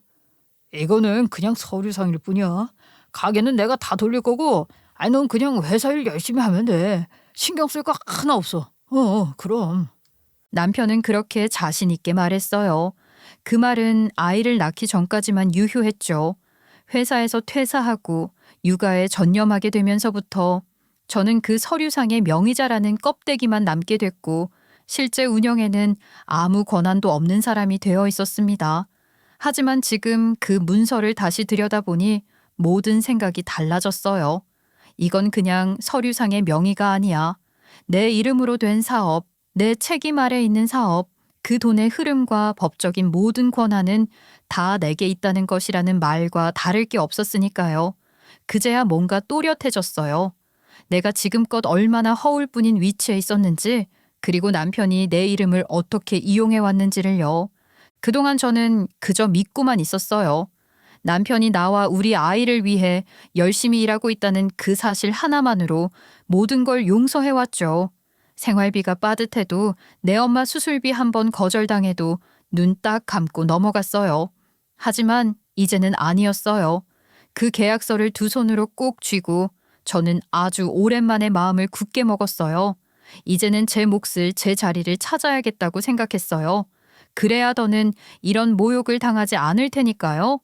이거는 그냥 서류상일 뿐이야. 가게는 내가 다 돌릴 거고 넌 그냥 회사 일 열심히 하면 돼. 신경 쓸 거 하나 없어. 그럼. 남편은 그렇게 자신 있게 말했어요. 그 말은 아이를 낳기 전까지만 유효했죠. 회사에서 퇴사하고 육아에 전념하게 되면서부터 저는 그 서류상의 명의자라는 껍데기만 남게 됐고 실제 운영에는 아무 권한도 없는 사람이 되어 있었습니다. 하지만 지금 그 문서를 다시 들여다보니 모든 생각이 달라졌어요. 이건 그냥 서류상의 명의가 아니야. 내 이름으로 된 사업, 내 책임 아래 있는 사업, 그 돈의 흐름과 법적인 모든 권한은 다 내게 있다는 것이라는 말과 다를 게 없었으니까요. 그제야 뭔가 또렷해졌어요. 내가 지금껏 얼마나 허울뿐인 위치에 있었는지, 그리고 남편이 내 이름을 어떻게 이용해 왔는지를요. 그동안 저는 그저 믿고만 있었어요. 남편이 나와 우리 아이를 위해 열심히 일하고 있다는 그 사실 하나만으로 모든 걸 용서해 왔죠. 생활비가 빠듯해도 내 엄마 수술비 한 번 거절당해도 눈 딱 감고 넘어갔어요. 하지만 이제는 아니었어요. 그 계약서를 두 손으로 꼭 쥐고 저는 아주 오랜만에 마음을 굳게 먹었어요. 이제는 제 몫을 제 자리를 찾아야겠다고 생각했어요. 그래야 더는 이런 모욕을 당하지 않을 테니까요.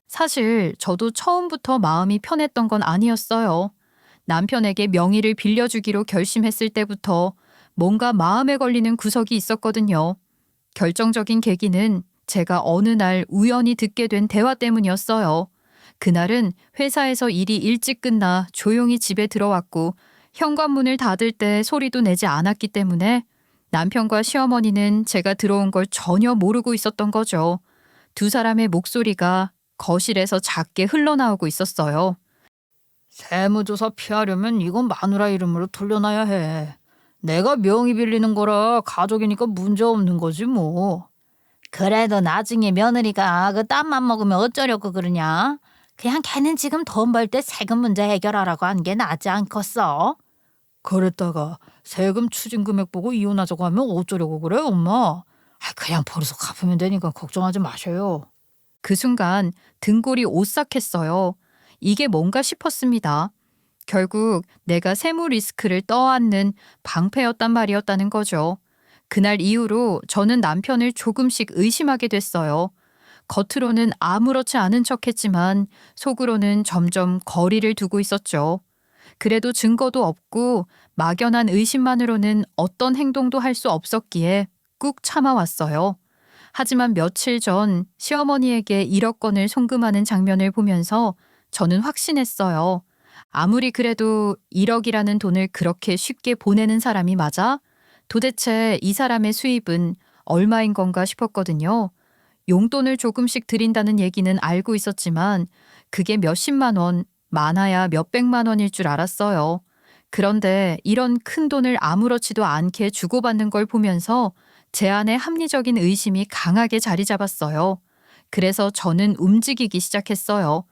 사실 저도 처음부터 마음이 편했던 건 아니었어요. 남편에게 명의를 빌려주기로 결심했을 때부터 뭔가 마음에 걸리는 구석이 있었거든요. 결정적인 계기는 제가 어느 날 우연히 듣게 된 대화 때문이었어요. 그날은 회사에서 일이 일찍 끝나 조용히 집에 들어왔고 현관문을 닫을 때 소리도 내지 않았기 때문에 남편과 시어머니는 제가 들어온 걸 전혀 모르고 있었던 거죠. 두 사람의 목소리가 거실에서 작게 흘러나오고 있었어요. 세무조사 피하려면 이건 마누라 이름으로 돌려놔야 해. 내가 명의 빌리는 거라 가족이니까 문제 없는 거지 뭐. 그래도 나중에 며느리가 그 땀만 먹으면 어쩌려고 그러냐? 그냥 걔는 지금 돈 벌 때 세금 문제 해결하라고 한 게 낫지 않겠어? 그랬다가 세금 추징 금액 보고 이혼하자고 하면 어쩌려고 그래 엄마? 그냥 버릇서 갚으면 되니까 걱정하지 마셔요. 그 순간 등골이 오싹했어요. 이게 뭔가 싶었습니다. 결국 내가 세무 리스크를 떠안는 방패였단 말이었다는 거죠. 그날 이후로 저는 남편을 조금씩 의심하게 됐어요. 겉으로는 아무렇지 않은 척했지만 속으로는 점점 거리를 두고 있었죠. 그래도 증거도 없고 막연한 의심만으로는 어떤 행동도 할 수 없었기에 꾹 참아왔어요. 하지만 며칠 전 시어머니에게 1억 원을 송금하는 장면을 보면서 저는 확신했어요. 아무리 그래도 1억이라는 돈을 그렇게 쉽게 보내는 사람이 맞아? 도대체 이 사람의 수입은 얼마인 건가 싶었거든요. 용돈을 조금씩 드린다는 얘기는 알고 있었지만 그게 몇십만 원, 많아야 몇백만 원일 줄 알았어요. 그런데 이런 큰 돈을 아무렇지도 않게 주고받는 걸 보면서 제 안에 합리적인 의심이 강하게 자리 잡았어요. 그래서 저는 움직이기 시작했어요.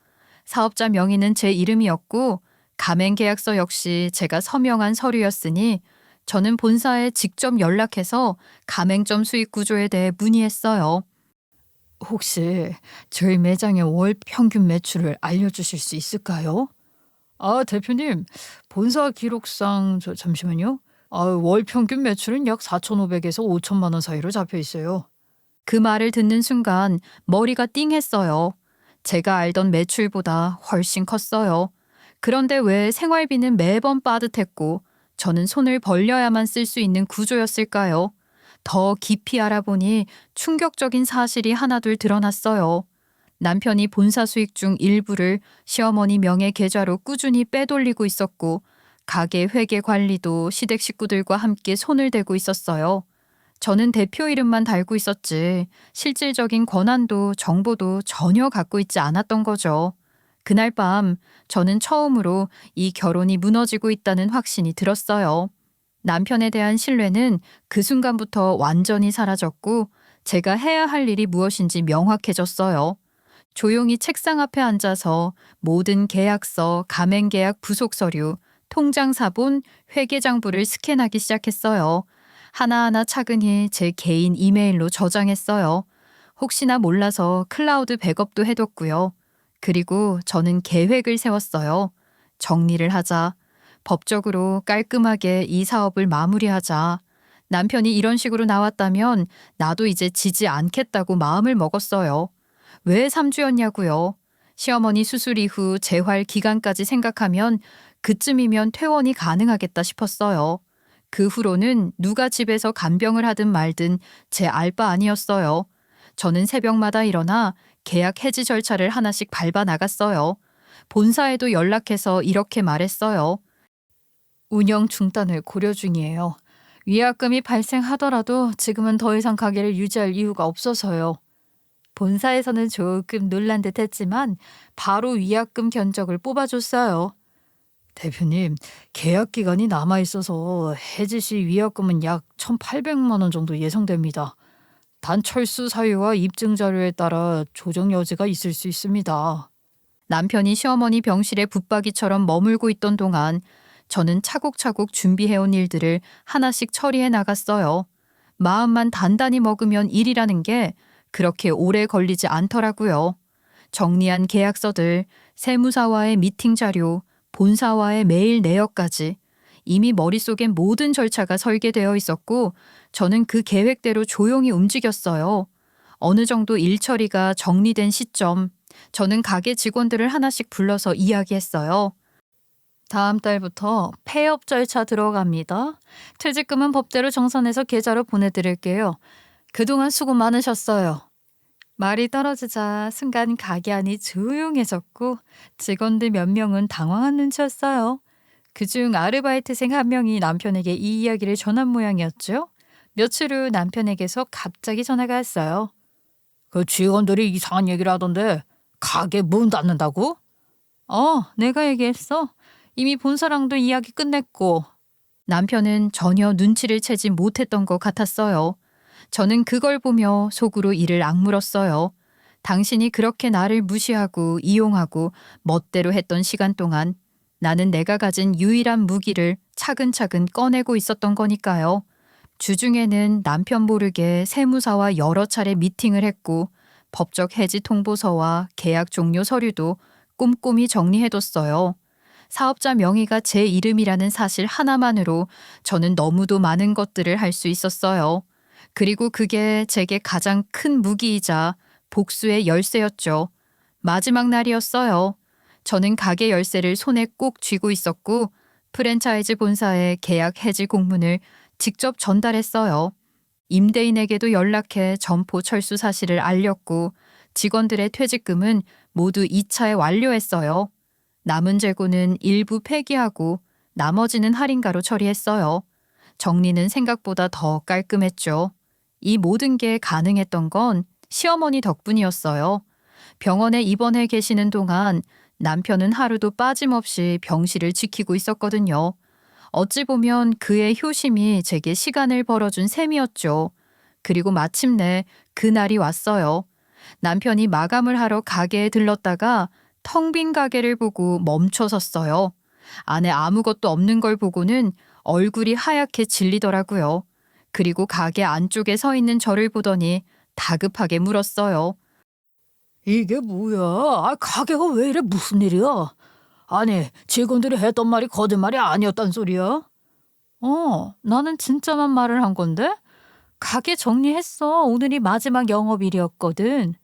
사업자 명의는 제 이름이었고 가맹 계약서 역시 제가 서명한 서류였으니 저는 본사에 직접 연락해서 가맹점 수익 구조에 대해 문의했어요. 혹시 저희 매장의 월 평균 매출을 알려주실 수 있을까요? 대표님, 본사 기록상 잠시만요. 월 평균 매출은 약 4,500에서 5천만 원 사이로 잡혀 있어요. 그 말을 듣는 순간 머리가 띵했어요. 제가 알던 매출보다 훨씬 컸어요. 그런데 왜 생활비는 매번 빠듯했고 저는 손을 벌려야만 쓸 수 있는 구조였을까요? 더 깊이 알아보니 충격적인 사실이 하나둘 드러났어요. 남편이 본사 수익 중 일부를 시어머니 명의 계좌로 꾸준히 빼돌리고 있었고 가게 회계 관리도 시댁 식구들과 함께 손을 대고 있었어요. 저는 대표 이름만 달고 있었지 실질적인 권한도 정보도 전혀 갖고 있지 않았던 거죠. 그날 밤 저는 처음으로 이 결혼이 무너지고 있다는 확신이 들었어요. 남편에 대한 신뢰는 그 순간부터 완전히 사라졌고 제가 해야 할 일이 무엇인지 명확해졌어요. 조용히 책상 앞에 앉아서 모든 계약서, 가맹계약 부속 서류, 통장 사본, 회계장부를 스캔하기 시작했어요. 하나하나 차근히 제 개인 이메일로 저장했어요. 혹시나 몰라서 클라우드 백업도 해뒀고요. 그리고 저는 계획을 세웠어요. 정리를 하자. 법적으로 깔끔하게 이 사업을 마무리하자. 남편이 이런 식으로 나왔다면 나도 이제 지지 않겠다고 마음을 먹었어요. 왜 3주였냐고요. 시어머니 수술 이후 재활 기간까지 생각하면 그쯤이면 퇴원이 가능하겠다 싶었어요. 그 후로는 누가 집에서 간병을 하든 말든 제 알 바 아니었어요. 저는 새벽마다 일어나 계약 해지 절차를 하나씩 밟아 나갔어요. 본사에도 연락해서 이렇게 말했어요. 운영 중단을 고려 중이에요. 위약금이 발생하더라도 지금은 더 이상 가게를 유지할 이유가 없어서요. 본사에서는 조금 놀란 듯 했지만 바로 위약금 견적을 뽑아줬어요. 대표님, 계약 기간이 남아 있어서 해지 시 위약금은 약 1,800만 원 정도 예상됩니다. 단 철수 사유와 입증 자료에 따라 조정 여지가 있을 수 있습니다. 남편이 시어머니 병실에 붙박이처럼 머물고 있던 동안 저는 차곡차곡 준비해온 일들을 하나씩 처리해 나갔어요. 마음만 단단히 먹으면 일이라는 게 그렇게 오래 걸리지 않더라고요. 정리한 계약서들, 세무사와의 미팅 자료, 본사와의 메일 내역까지 이미 머릿속엔 모든 절차가 설계되어 있었고 저는 그 계획대로 조용히 움직였어요. 어느 정도 일 처리가 정리된 시점, 저는 가게 직원들을 하나씩 불러서 이야기했어요. 다음 달부터 폐업 절차 들어갑니다. 퇴직금은 법대로 정산해서 계좌로 보내드릴게요. 그동안 수고 많으셨어요. 말이 떨어지자 순간 가게 안이 조용해졌고 직원들 몇 명은 당황한 눈치였어요. 그중 아르바이트생 한 명이 남편에게 이 이야기를 전한 모양이었죠. 며칠 후 남편에게서 갑자기 전화가 왔어요. 그 직원들이 이상한 얘기를 하던데 가게 문 닫는다고? 내가 얘기했어. 이미 본사랑도 이야기 끝냈고. 남편은 전혀 눈치를 채지 못했던 것 같았어요. 저는 그걸 보며 속으로 이를 악물었어요. 당신이 그렇게 나를 무시하고 이용하고 멋대로 했던 시간 동안 나는 내가 가진 유일한 무기를 차근차근 꺼내고 있었던 거니까요. 주중에는 남편 모르게 세무사와 여러 차례 미팅을 했고 법적 해지 통보서와 계약 종료 서류도 꼼꼼히 정리해뒀어요. 사업자 명의가 제 이름이라는 사실 하나만으로 저는 너무도 많은 것들을 할 수 있었어요. 그리고 그게 제게 가장 큰 무기이자 복수의 열쇠였죠. 마지막 날이었어요. 저는 가게 열쇠를 손에 꼭 쥐고 있었고 프랜차이즈 본사에 계약 해지 공문을 직접 전달했어요. 임대인에게도 연락해 점포 철수 사실을 알렸고 직원들의 퇴직금은 모두 2차에 완료했어요. 남은 재고는 일부 폐기하고 나머지는 할인가로 처리했어요. 정리는 생각보다 더 깔끔했죠. 이 모든 게 가능했던 건 시어머니 덕분이었어요. 병원에 입원해 계시는 동안 남편은 하루도 빠짐없이 병실을 지키고 있었거든요. 어찌 보면 그의 효심이 제게 시간을 벌어준 셈이었죠. 그리고 마침내 그날이 왔어요. 남편이 마감을 하러 가게에 들렀다가 텅 빈 가게를 보고 멈춰 섰어요. 안에 아무것도 없는 걸 보고는 얼굴이 하얗게 질리더라고요. 그리고 가게 안쪽에 서 있는 저를 보더니 다급하게 물었어요. 이게 뭐야? 가게가 왜 이래? 무슨 일이야? 아니, 직원들이 했던 말이 거짓말이 아니었단 소리야? 나는 진짜만 말을 한 건데? 가게 정리했어. 오늘이 마지막 영업일이었거든.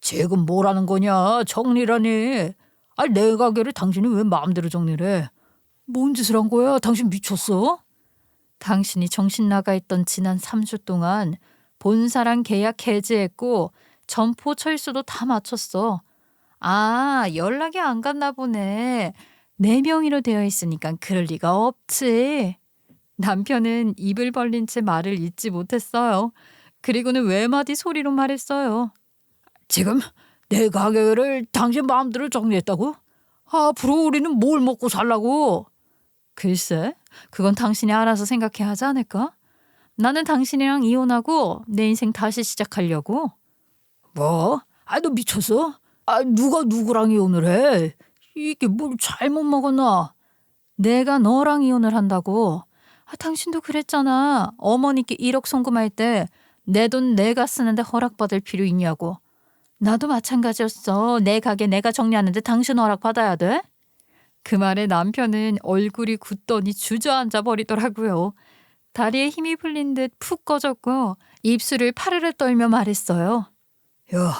지금 뭐라는 거냐? 정리라니. 아니, 내 가게를 당신이 왜 마음대로 정리를 해? 뭔 짓을 한 거야? 당신 미쳤어? 당신이 정신 나가 있던 지난 3주 동안 본사랑 계약 해지했고 점포 철수도 다 마쳤어. 연락이 안 갔나 보네. 내 명의로 되어 있으니까 그럴 리가 없지. 남편은 입을 벌린 채 말을 잇지 못했어요. 그리고는 외마디 소리로 말했어요. 지금 내 가게를 당신 마음대로 정리했다고? 앞으로 우리는 뭘 먹고 살라고? 글쎄, 그건 당신이 알아서 생각해야 하지 않을까? 나는 당신이랑 이혼하고 내 인생 다시 시작하려고. 뭐? 너 미쳤어? 누가 누구랑 이혼을 해? 이게 뭘 잘못 먹었나? 내가 너랑 이혼을 한다고. 당신도 그랬잖아. 어머니께 1억 송금할 때 내 돈 내가 쓰는데 허락받을 필요 있냐고. 나도 마찬가지였어. 내 가게 내가 정리하는데 당신 허락받아야 돼? 그 말에 남편은 얼굴이 굳더니 주저앉아 버리더라고요. 다리에 힘이 풀린 듯 푹 꺼졌고 입술을 파르르 떨며 말했어요. 야,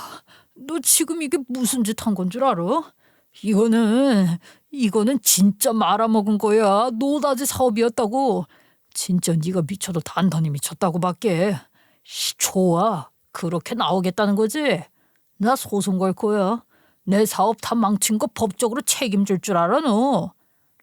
너 지금 이게 무슨 짓 한 건 줄 알아? 이거는 진짜 말아먹은 거야. 노다지 사업이었다고. 진짜 네가 미쳐도 단단히 미쳤다고밖에. 좋아. 그렇게 나오겠다는 거지? 나 소송 걸 거야. 내 사업 다 망친 거 법적으로 책임질 줄 알아 너.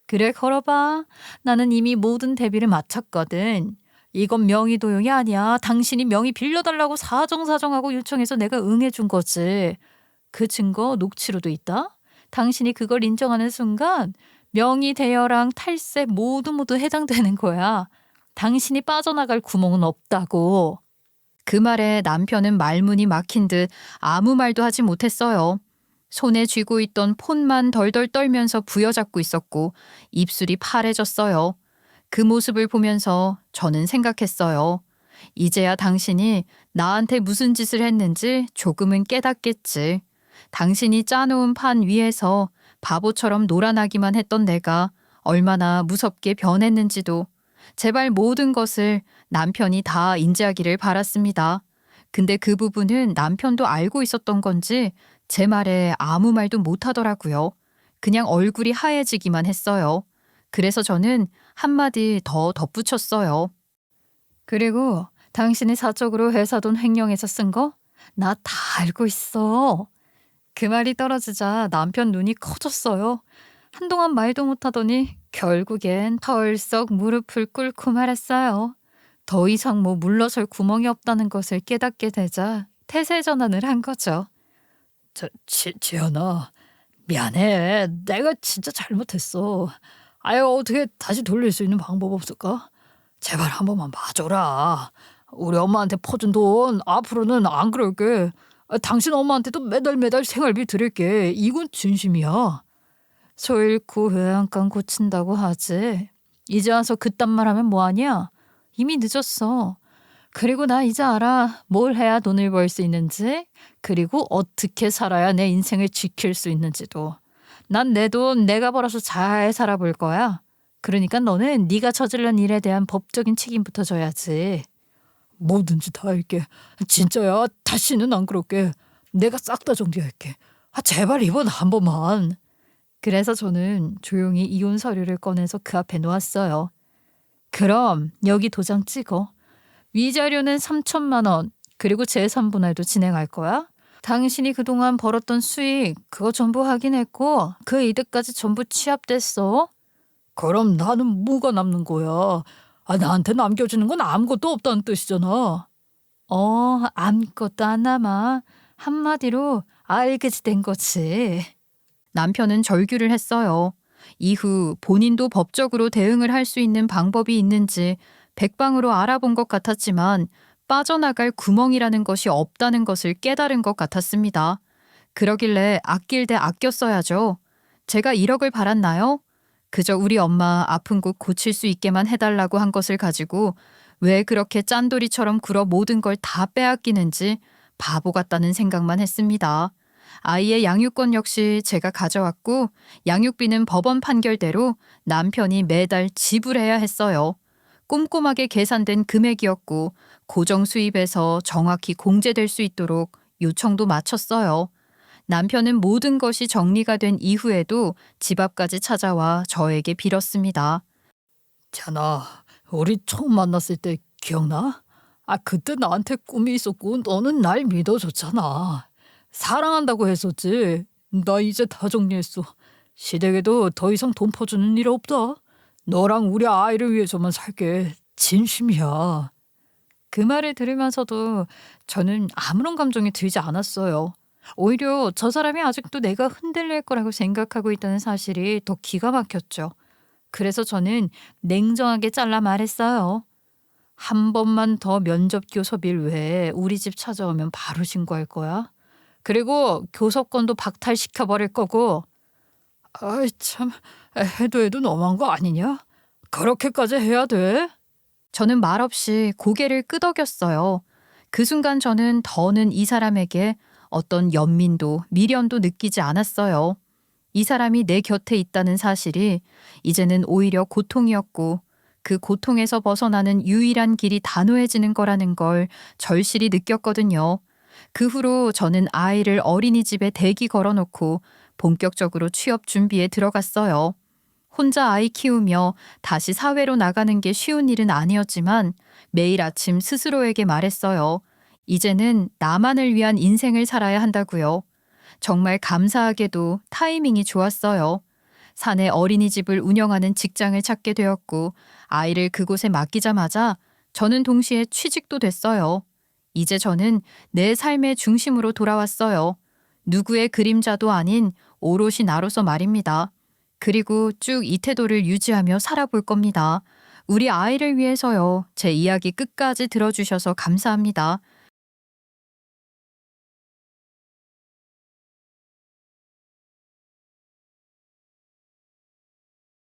그래, 걸어봐. 나는 이미 모든 대비를 마쳤거든. 이건 명의 도용이 아니야. 당신이 명의 빌려달라고 사정사정하고 요청해서 내가 응해준 거지. 그 증거 녹취로도 있다. 당신이 그걸 인정하는 순간 명의 대여랑 탈세 모두 해당되는 거야. 당신이 빠져나갈 구멍은 없다고. 그 말에 남편은 말문이 막힌 듯 아무 말도 하지 못했어요. 손에 쥐고 있던 폰만 덜덜 떨면서 부여잡고 있었고 입술이 파래졌어요. 그 모습을 보면서 저는 생각했어요. 이제야 당신이 나한테 무슨 짓을 했는지 조금은 깨닫겠지. 당신이 짜놓은 판 위에서 바보처럼 놀아나기만 했던 내가 얼마나 무섭게 변했는지도 제발 모든 것을 남편이 다 인지하기를 바랐습니다. 근데 그 부분은 남편도 알고 있었던 건지 제 말에 아무 말도 못하더라고요. 그냥 얼굴이 하얘지기만 했어요. 그래서 저는 한마디 더 덧붙였어요. 그리고 당신이 사적으로 회사 돈 횡령해서 쓴 거? 나 다 알고 있어. 그 말이 떨어지자 남편 눈이 커졌어요. 한동안 말도 못하더니 결국엔 털썩 무릎을 꿇고 말았어요. 더 이상 물러설 구멍이 없다는 것을 깨닫게 되자 태세 전환을 한 거죠. 지연아, 미안해. 내가 진짜 잘못했어. 아유, 어떻게 다시 돌릴 수 있는 방법 없을까? 제발 한 번만 봐줘라. 우리 엄마한테 퍼준 돈 앞으로는 안 그럴게. 당신 엄마한테도 매달 생활비 드릴게. 이건 진심이야. 소 잃고 외양간 고친다고 하지. 이제 와서 그딴 말 하면 뭐하냐? 이미 늦었어. 그리고 나 이제 알아. 뭘 해야 돈을 벌 수 있는지, 그리고 어떻게 살아야 내 인생을 지킬 수 있는지도. 난 내 돈 내가 벌어서 잘 살아볼 거야. 그러니까 너는 네가 저지른 일에 대한 법적인 책임부터 져야지. 뭐든지 다 할게. 진짜야. 다시는 안 그럴게. 내가 싹 다 정리할게. 제발 이번 한 번만. 그래서 저는 조용히 이혼 서류를 꺼내서 그 앞에 놓았어요. 그럼 여기 도장 찍어. 위자료는 3천만 원, 그리고 재산분할도 진행할 거야. 당신이 그동안 벌었던 수익 그거 전부 확인했고 그 이득까지 전부 취합됐어. 그럼 나는 뭐가 남는 거야? 나한테 남겨주는 건 아무것도 없다는 뜻이잖아. 아무것도 안 남아. 한마디로 알게지 된 거지. 남편은 절규를 했어요. 이후 본인도 법적으로 대응을 할 수 있는 방법이 있는지 백방으로 알아본 것 같았지만 빠져나갈 구멍이라는 것이 없다는 것을 깨달은 것 같았습니다. 그러길래 아낄 때 아껴 써야죠. 제가 1억을 바랐나요? 그저 우리 엄마 아픈 곳 고칠 수 있게만 해달라고 한 것을 가지고 왜 그렇게 짠돌이처럼 굴어 모든 걸 다 빼앗기는지 바보 같다는 생각만 했습니다. 아이의 양육권 역시 제가 가져왔고 양육비는 법원 판결대로 남편이 매달 지불해야 했어요. 꼼꼼하게 계산된 금액이었고 고정 수입에서 정확히 공제될 수 있도록 요청도 마쳤어요. 남편은 모든 것이 정리가 된 이후에도 집 앞까지 찾아와 저에게 빌었습니다. 자나, 우리 처음 만났을 때 기억나? 그때 나한테 꿈이 있었고 너는 날 믿어줬잖아. 사랑한다고 했었지. 나 이제 다 정리했어. 시댁에도 더 이상 돈 퍼주는 일 없다. 너랑 우리 아이를 위해서만 살게. 진심이야. 그 말을 들으면서도 저는 아무런 감정이 들지 않았어요. 오히려 저 사람이 아직도 내가 흔들릴 거라고 생각하고 있다는 사실이 더 기가 막혔죠. 그래서 저는 냉정하게 잘라 말했어요. 한 번만 더 면접 교섭일 외에 우리 집 찾아오면 바로 신고할 거야. 그리고 교섭권도 박탈시켜버릴 거고. 아이 참, 해도 너무한 거 아니냐? 그렇게까지 해야 돼? 저는 말없이 고개를 끄덕였어요. 그 순간 저는 더는 이 사람에게 어떤 연민도 미련도 느끼지 않았어요. 이 사람이 내 곁에 있다는 사실이 이제는 오히려 고통이었고 그 고통에서 벗어나는 유일한 길이 단호해지는 거라는 걸 절실히 느꼈거든요. 그 후로 저는 아이를 어린이집에 대기 걸어놓고 본격적으로 취업 준비에 들어갔어요. 혼자 아이 키우며 다시 사회로 나가는 게 쉬운 일은 아니었지만 매일 아침 스스로에게 말했어요. 이제는 나만을 위한 인생을 살아야 한다고요. 정말 감사하게도 타이밍이 좋았어요. 산에 어린이집을 운영하는 직장을 찾게 되었고 아이를 그곳에 맡기자마자 저는 동시에 취직도 됐어요. 이제 저는 내 삶의 중심으로 돌아왔어요. 누구의 그림자도 아닌 오롯이 나로서 말입니다. 그리고 쭉 이 태도를 유지하며 살아볼 겁니다. 우리 아이를 위해서요. 제 이야기 끝까지 들어주셔서 감사합니다.